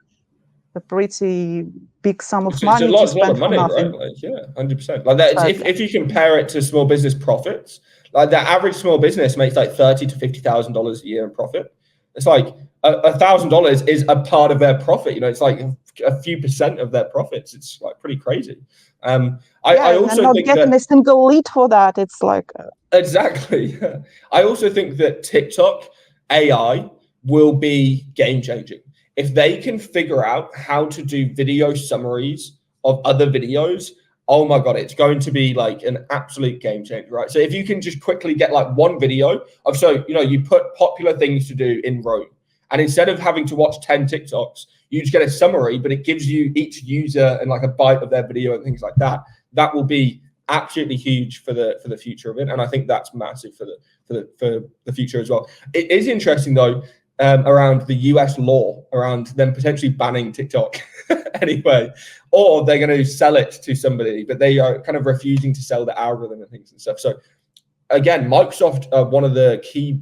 Speaker 2: pretty big sum of money.
Speaker 3: It's a lot of money, right? Like, yeah, 100%. Like that. If you compare it to small business profits, like the average small business makes like $30,000 to $50,000 a year in profit. It's like $1,000 is a part of their profit. You know, it's like a few percent of their profits. It's like pretty crazy. I also
Speaker 2: not
Speaker 3: think
Speaker 2: getting a single lead for that. It's like
Speaker 3: exactly. I also think that TikTok AI will be game changing if they can figure out how to do video summaries of other videos. Oh my God, it's going to be like an absolute game changer, right? So if you can just quickly get like one video of, so, you know, you put popular things to do in Rome, and instead of having to watch 10 TikToks, you just get a summary, but it gives you each user and like a bite of their video and things like that. That will be absolutely huge for the future of it. And I think that's massive for the future as well. It is interesting though, around the US law, around them potentially banning TikTok anyway, or they're going to sell it to somebody, but they are kind of refusing to sell the algorithm and things and stuff. So again, Microsoft are one of the key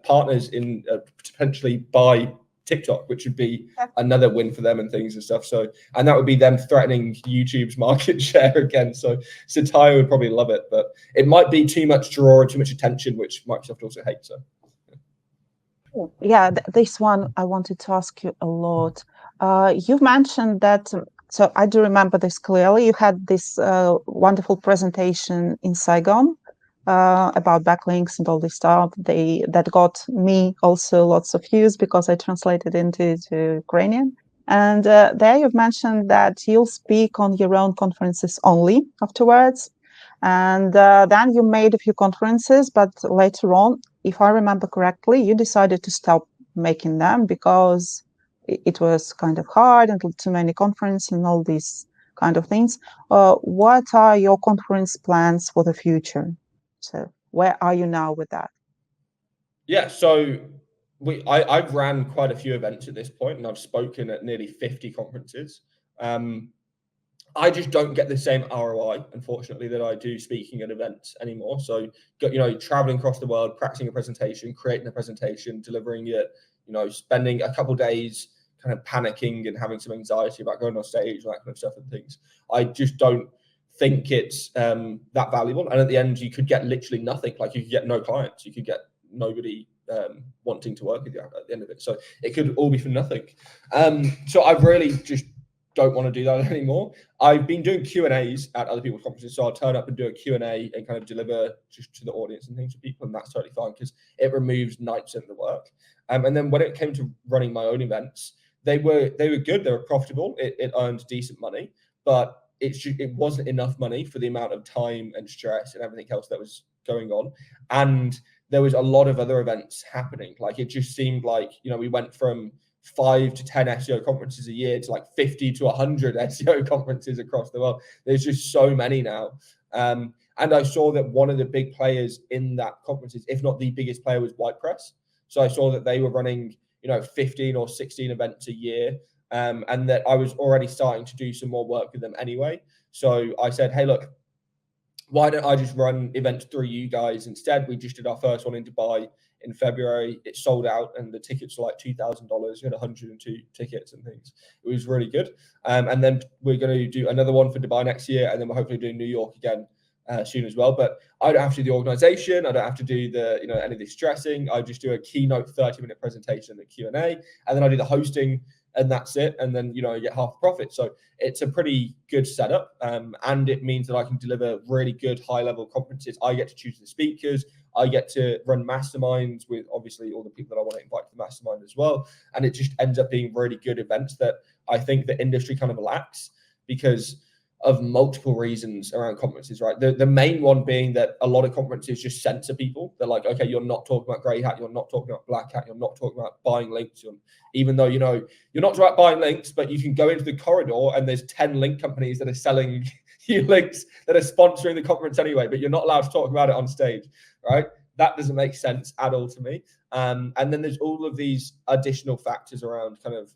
Speaker 3: partners in potentially buy TikTok, which would be another win for them and things and stuff. So, and that would be them threatening YouTube's market share again. So Satya would probably love it, but it might be too much draw and too much attention, which Microsoft also hates. So.
Speaker 2: Yeah, this one I wanted to ask you a lot. You've mentioned that, so I do remember this clearly. You had this wonderful presentation in Saigon about backlinks and all this stuff. That got me also lots of views because I translated into Ukrainian. And there you've mentioned that you'll speak on your own conferences only afterwards. And then you made a few conferences, but later on, if I remember correctly, you decided to stop making them because it was kind of hard and too many conferences and all these kind of things. What are your conference plans for the future? So where are you now with that?
Speaker 3: Yeah, so I've ran quite a few events at this point, and I've spoken at nearly 50 conferences. I just don't get the same ROI, unfortunately, that I do speaking at events anymore. So, traveling across the world, practicing a presentation, creating a presentation, delivering it, spending a couple of days kind of panicking and having some anxiety about going on stage and that kind of stuff and things. I just don't think it's that valuable. And at the end, you could get literally nothing. Like, you could get no clients. You could get nobody wanting to work with you at the end of it. So it could all be for nothing. So I really just don't want to do that anymore. I've been doing Q&As at other people's conferences, so I'll turn up and do a Q&A and kind of deliver just to the audience and things for people, and that's totally fine because it removes 90% of the work. And then when it came to running my own events, they were good, they were profitable, it earned decent money, but it wasn't enough money for the amount of time and stress and everything else that was going on. And there was a lot of other events happening. Like, it just seemed like, we went from 5 to 10 SEO conferences a year to like 50 to 100 SEO conferences across the world. There's just so many now. And I saw that one of the big players in that conferences, if not the biggest player, was WordPress. So I saw that they were running, 15 or 16 events a year. And that I was already starting to do some more work with them anyway. So I said, hey, look, why don't I just run events through you guys instead? We just did our first one in Dubai in February. It sold out and the tickets were like $2,000. We had 102 tickets and things. It was really good. And then we're going to do another one for Dubai next year. And then we're hopefully doing New York again soon as well. But I don't have to do the organization. I don't have to do the, any of the stressing. I just do a keynote 30-minute presentation and the Q&A. And then I do the hosting, and that's it. And then, I get half the profit. So it's a pretty good setup. And it means that I can deliver really good high-level conferences. I get to choose the speakers. I get to run masterminds with obviously all the people that I want to invite to the mastermind as well. And it just ends up being really good events that I think the industry kind of lacks because of multiple reasons around conferences, right? The main one being that a lot of conferences just censor people. They're like, okay, you're not talking about grey hat, you're not talking about black hat, you're not talking about buying links. Even though, you're not talking about buying links, but you can go into the corridor and there's 10 link companies that are selling you links that are sponsoring the conference anyway, but you're not allowed to talk about it on stage, right? That doesn't make sense at all to me. And then there's all of these additional factors around kind of,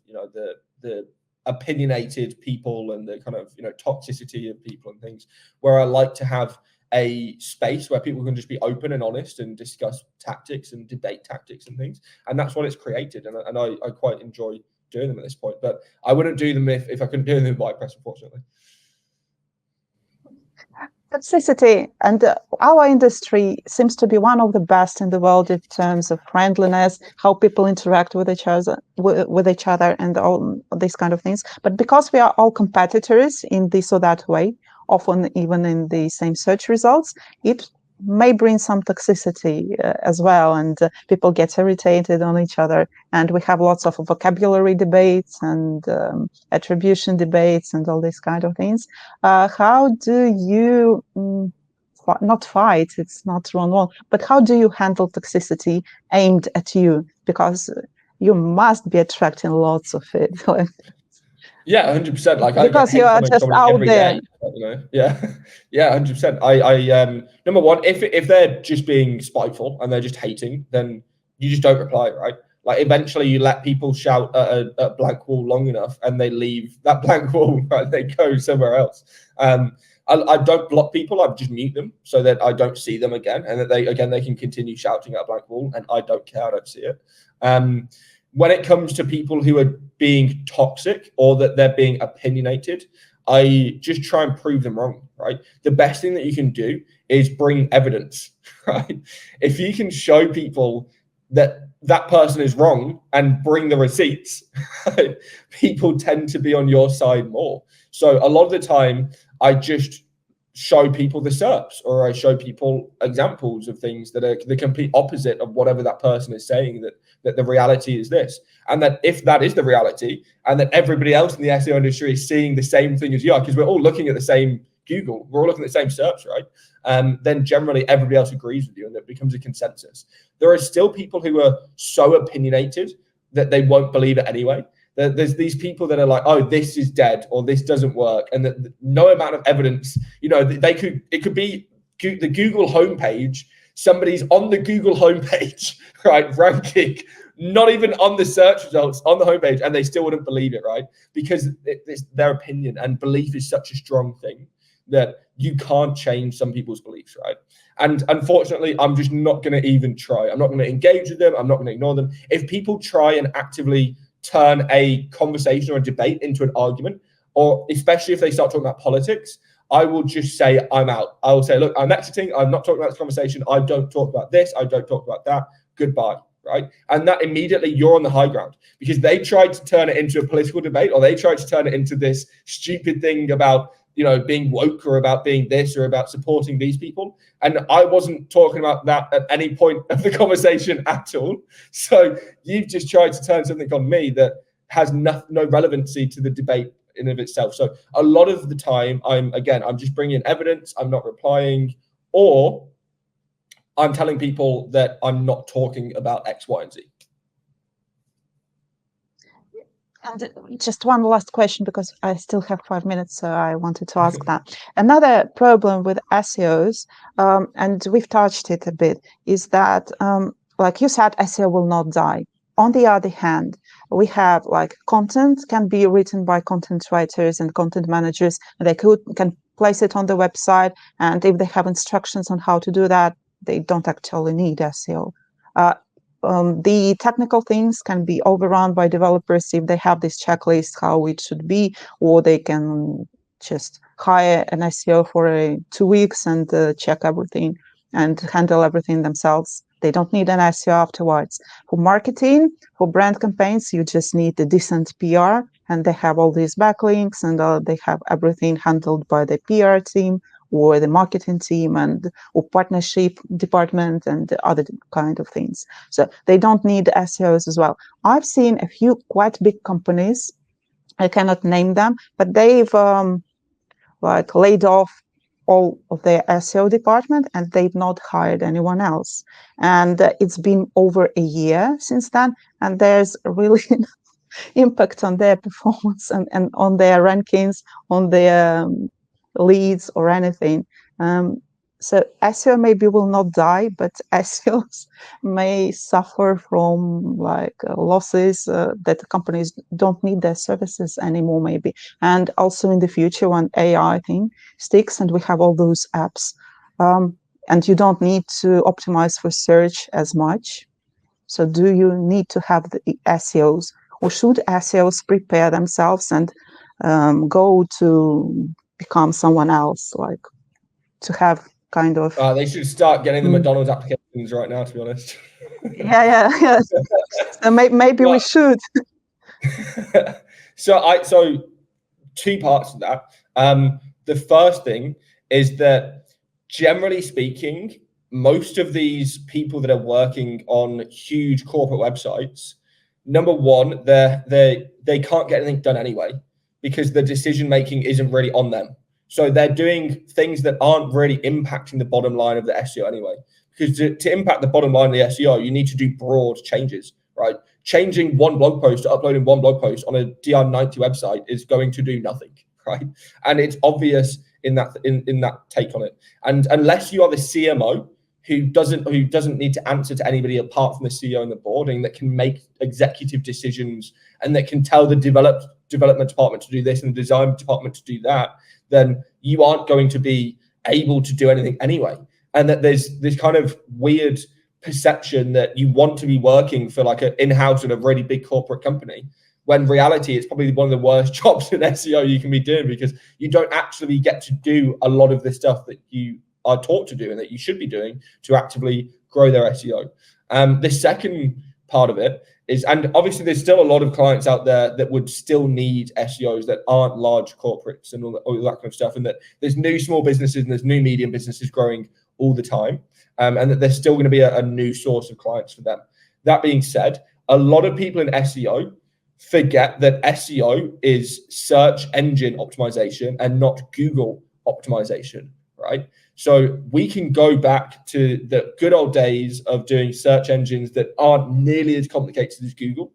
Speaker 3: the opinionated people and the kind of toxicity of people and things, where I like to have a space where people can just be open and honest and discuss tactics and debate tactics and things, and that's what it's created, and I quite enjoy doing them at this point. But I wouldn't do them if I couldn't do them by press, unfortunately.
Speaker 2: Toxicity, and our industry seems to be one of the best in the world in terms of friendliness, how people interact with each other, and all these kind of things. But because we are all competitors in this or that way, often even in the same search results, it may bring some toxicity as well, and people get irritated on each other, and we have lots of vocabulary debates and attribution debates and all these kind of things. How do you not fight, it's not wrong, but how do you handle toxicity aimed at you, because you must be attracting lots of it?
Speaker 3: Yeah, 100%. Like,
Speaker 2: because you are just out there.
Speaker 3: Yeah, 100%. I number one, if they're just being spiteful and they're just hating, then you just don't reply, right? Like, eventually you let people shout at a blank wall long enough and they leave that blank wall, right? They go somewhere else. I don't block people. I just mute them so that I don't see them again, and that they can continue shouting at a blank wall, and I don't care. I don't see it. When it comes to people who are being toxic or that they're being opinionated, I just try and prove them wrong, right? The best thing that you can do is bring evidence, right? If you can show people that that person is wrong and bring the receipts, right, people tend to be on your side more. So a lot of the time, I just show people the SERPs, or I show people examples of things that are the complete opposite of whatever that person is saying, that the reality is this. And that if that is the reality, and that everybody else in the SEO industry is seeing the same thing as you are, because we're all looking at the same Google, we're all looking at the same SERPs, right? Then generally everybody else agrees with you, and it becomes a consensus. There are still people who are so opinionated that they won't believe it anyway. There's these people that are like, oh, this is dead, or this doesn't work, and that no amount of evidence, it could be the Google homepage. Somebody's on the Google homepage, right, ranking, not even on the search results, on the homepage, and they still wouldn't believe it, right? Because it's their opinion, and belief is such a strong thing that you can't change some people's beliefs, right? And unfortunately, I'm just not going to even try. I'm not going to engage with them. I'm not going to ignore them. If people try and actively turn a conversation or a debate into an argument, or especially if they start talking about politics, I will just say, I'm out. I will say, look, I'm exiting. I'm not talking about this conversation. I don't talk about this. I don't talk about that. Goodbye, right? And that immediately you're on the high ground, because they tried to turn it into a political debate, or they tried to turn it into this stupid thing about, being woke, or about being this, or about supporting these people. And I wasn't talking about that at any point of the conversation at all. So you've just tried to turn something on me that has no relevancy to the debate in of itself. So a lot of the time, I'm just bringing evidence. I'm not replying, or I'm telling people that I'm not talking about X, Y, and Z.
Speaker 2: And just one last question, because I still have 5 minutes, so I wanted to ask that. Another problem with SEOs, and we've touched it a bit, is that, like you said, SEO will not die. On the other hand, we have content can be written by content writers and content managers. They can place it on the website, and if they have instructions on how to do that, they don't actually need SEO. The technical things can be overrun by developers if they have this checklist how it should be, or they can just hire an SEO for 2 weeks and check everything and handle everything themselves. They don't need an SEO afterwards. For marketing, for brand campaigns, you just need a decent PR, and they have all these backlinks, and they have everything handled by the PR team or the marketing team or partnership department and other kind of things. So they don't need SEOs as well. I've seen a few quite big companies, I cannot name them, but they've laid off all of their SEO department, and they've not hired anyone else. And it's been over a year since then, and there's really impact on their performance and on their rankings, on their leads or anything. So SEO maybe will not die, but SEOs may suffer from losses that companies don't need their services anymore, maybe. And also in the future, when AI thing sticks and we have all those apps, and you don't need to optimize for search as much. So do you need to have the SEOs, or should SEOs prepare themselves and go to become someone else, to have kind of
Speaker 3: they should start getting the McDonald's applications right now, to be honest.
Speaker 2: yeah. So maybe we should.
Speaker 3: So 2 parts to that. The first thing is that, generally speaking, most of these people that are working on huge corporate websites, number one, they can't get anything done anyway, because the decision making isn't really on them. So they're doing things that aren't really impacting the bottom line of the SEO anyway. Because to impact the bottom line of the SEO, you need to do broad changes, right? Changing one blog post, uploading one blog post on a DR90 website is going to do nothing, right? And it's obvious in that take on it. And unless you are the CMO who doesn't need to answer to anybody apart from the CEO and the board, and that can make executive decisions, and that can tell the development department to do this and the design department to do that, then you aren't going to be able to do anything anyway. And that there's this kind of weird perception that you want to be working for an in-house at a really big corporate company, when reality it's probably one of the worst jobs in SEO you can be doing, because you don't actually get to do a lot of the stuff that you are taught to do and that you should be doing to actively grow their SEO. The second part of it and obviously there's still a lot of clients out there that would still need SEOs that aren't large corporates and all that kind of stuff, and that there's new small businesses and there's new medium businesses growing all the time, and that there's still going to be a new source of clients for them. That being said, a lot of people in SEO forget that SEO is search engine optimization and not Google optimization, right? So we can go back to the good old days of doing search engines that aren't nearly as complicated as Google.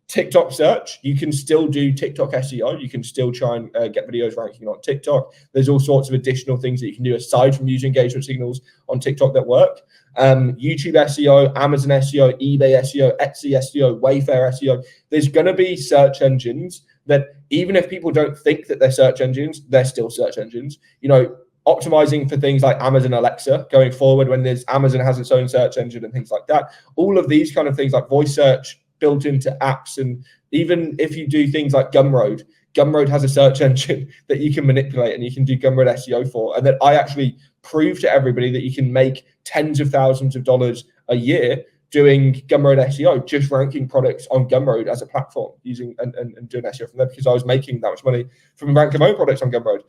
Speaker 3: TikTok search, you can still do TikTok SEO. You can still try and get videos ranking on TikTok. There's all sorts of additional things that you can do aside from user engagement signals on TikTok that work. YouTube SEO, Amazon SEO, eBay SEO, Etsy SEO, Wayfair SEO. There's going to be search engines that even if people don't think that they're search engines, they're still search engines. You know, optimizing for things like Amazon Alexa going forward when there's Amazon has its own search engine and things like that. All of these kind of things like voice search built into apps. And even if you do things like Gumroad has a search engine that you can manipulate and you can do Gumroad SEO for. And that I actually prove to everybody that you can make tens of thousands of dollars a year doing Gumroad SEO, just ranking products on Gumroad as a platform using and doing SEO from there, because I was making that much money from ranking my own products on Gumroad.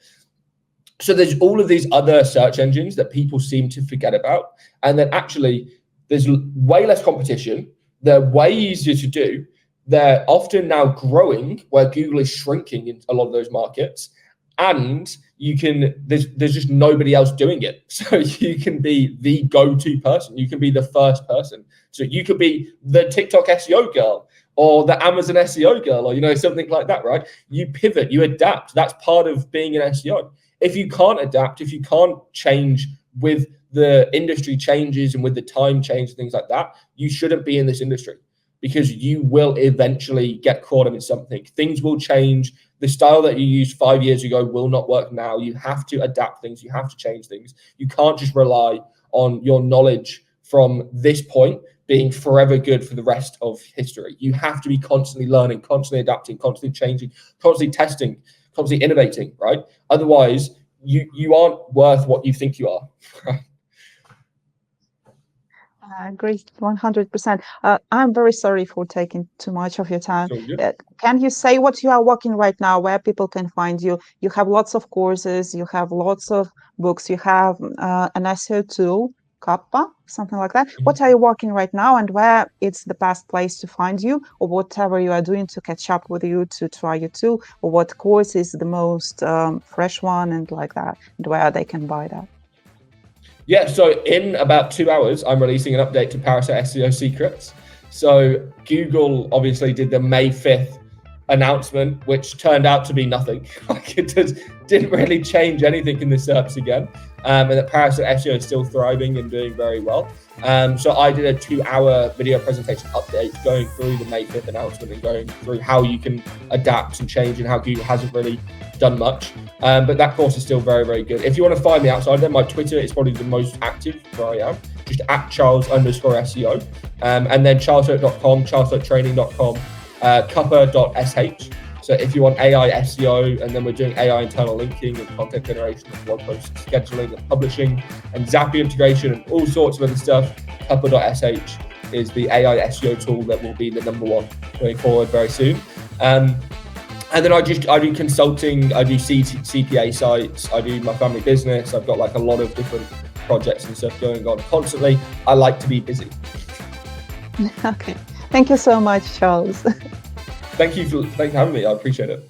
Speaker 3: So there's all of these other search engines that people seem to forget about. And then actually there's way less competition. They're way easier to do. They're often now growing where Google is shrinking in a lot of those markets. And there's just nobody else doing it. So you can be the go-to person. You can be the first person. So you could be the TikTok SEO girl or the Amazon SEO girl, or, you know, something like that, right? You pivot, you adapt. That's part of being an SEO. If you can't adapt, if you can't change with the industry changes and with the time change and things like that, you shouldn't be in this industry, because you will eventually get caught up in something. Things will change. The style that you used 5 years ago will not work now. You have to adapt things. You have to change things. You can't just rely on your knowledge from this point being forever good for the rest of history. You have to be constantly learning, constantly adapting, constantly changing, constantly testing, constantly innovating, right? Otherwise, you aren't worth what you think you are.
Speaker 2: I agree 100%. I'm very sorry for taking too much of your time. Can you say what you are working right now, where people can find you? You have lots of courses, you have lots of books, you have an SEO tool, Kappa, something like that. What are you working right now, and where it's the best place to find you, or whatever you are doing to catch up with you, to try your tool, or what course is the most fresh one, and like that, and where they can buy that?
Speaker 3: Yeah, so in about 2 hours, I'm releasing an update to Parasite SEO Secrets. So Google obviously did the May 5th announcement, which turned out to be nothing. Like, it didn't really change anything in the SERPs again. And that Parasite SEO is still thriving and doing very well. So I did a 2-hour video presentation update going through the May 5th announcement and going through how you can adapt and change, and how Google hasn't really done much. But that course is still very, very good. If you want to find me outside there, my Twitter is probably the most active where I am, just @Charles_SEO. And then charlesfloate.com, charlesfloatetraining.com, cuppa.sh. So if you want AI SEO, and then we're doing AI internal linking and content generation and blog post scheduling and publishing and Zapier integration and all sorts of other stuff, cuppa.sh is the AI SEO tool that will be the #1 going forward very soon. And then I do consulting, I do CPA sites, I do my family business. I've got like a lot of different projects and stuff going on constantly. I like to be busy.
Speaker 2: Okay. Thank you so much, Charles.
Speaker 3: Thank you for having me. I appreciate it.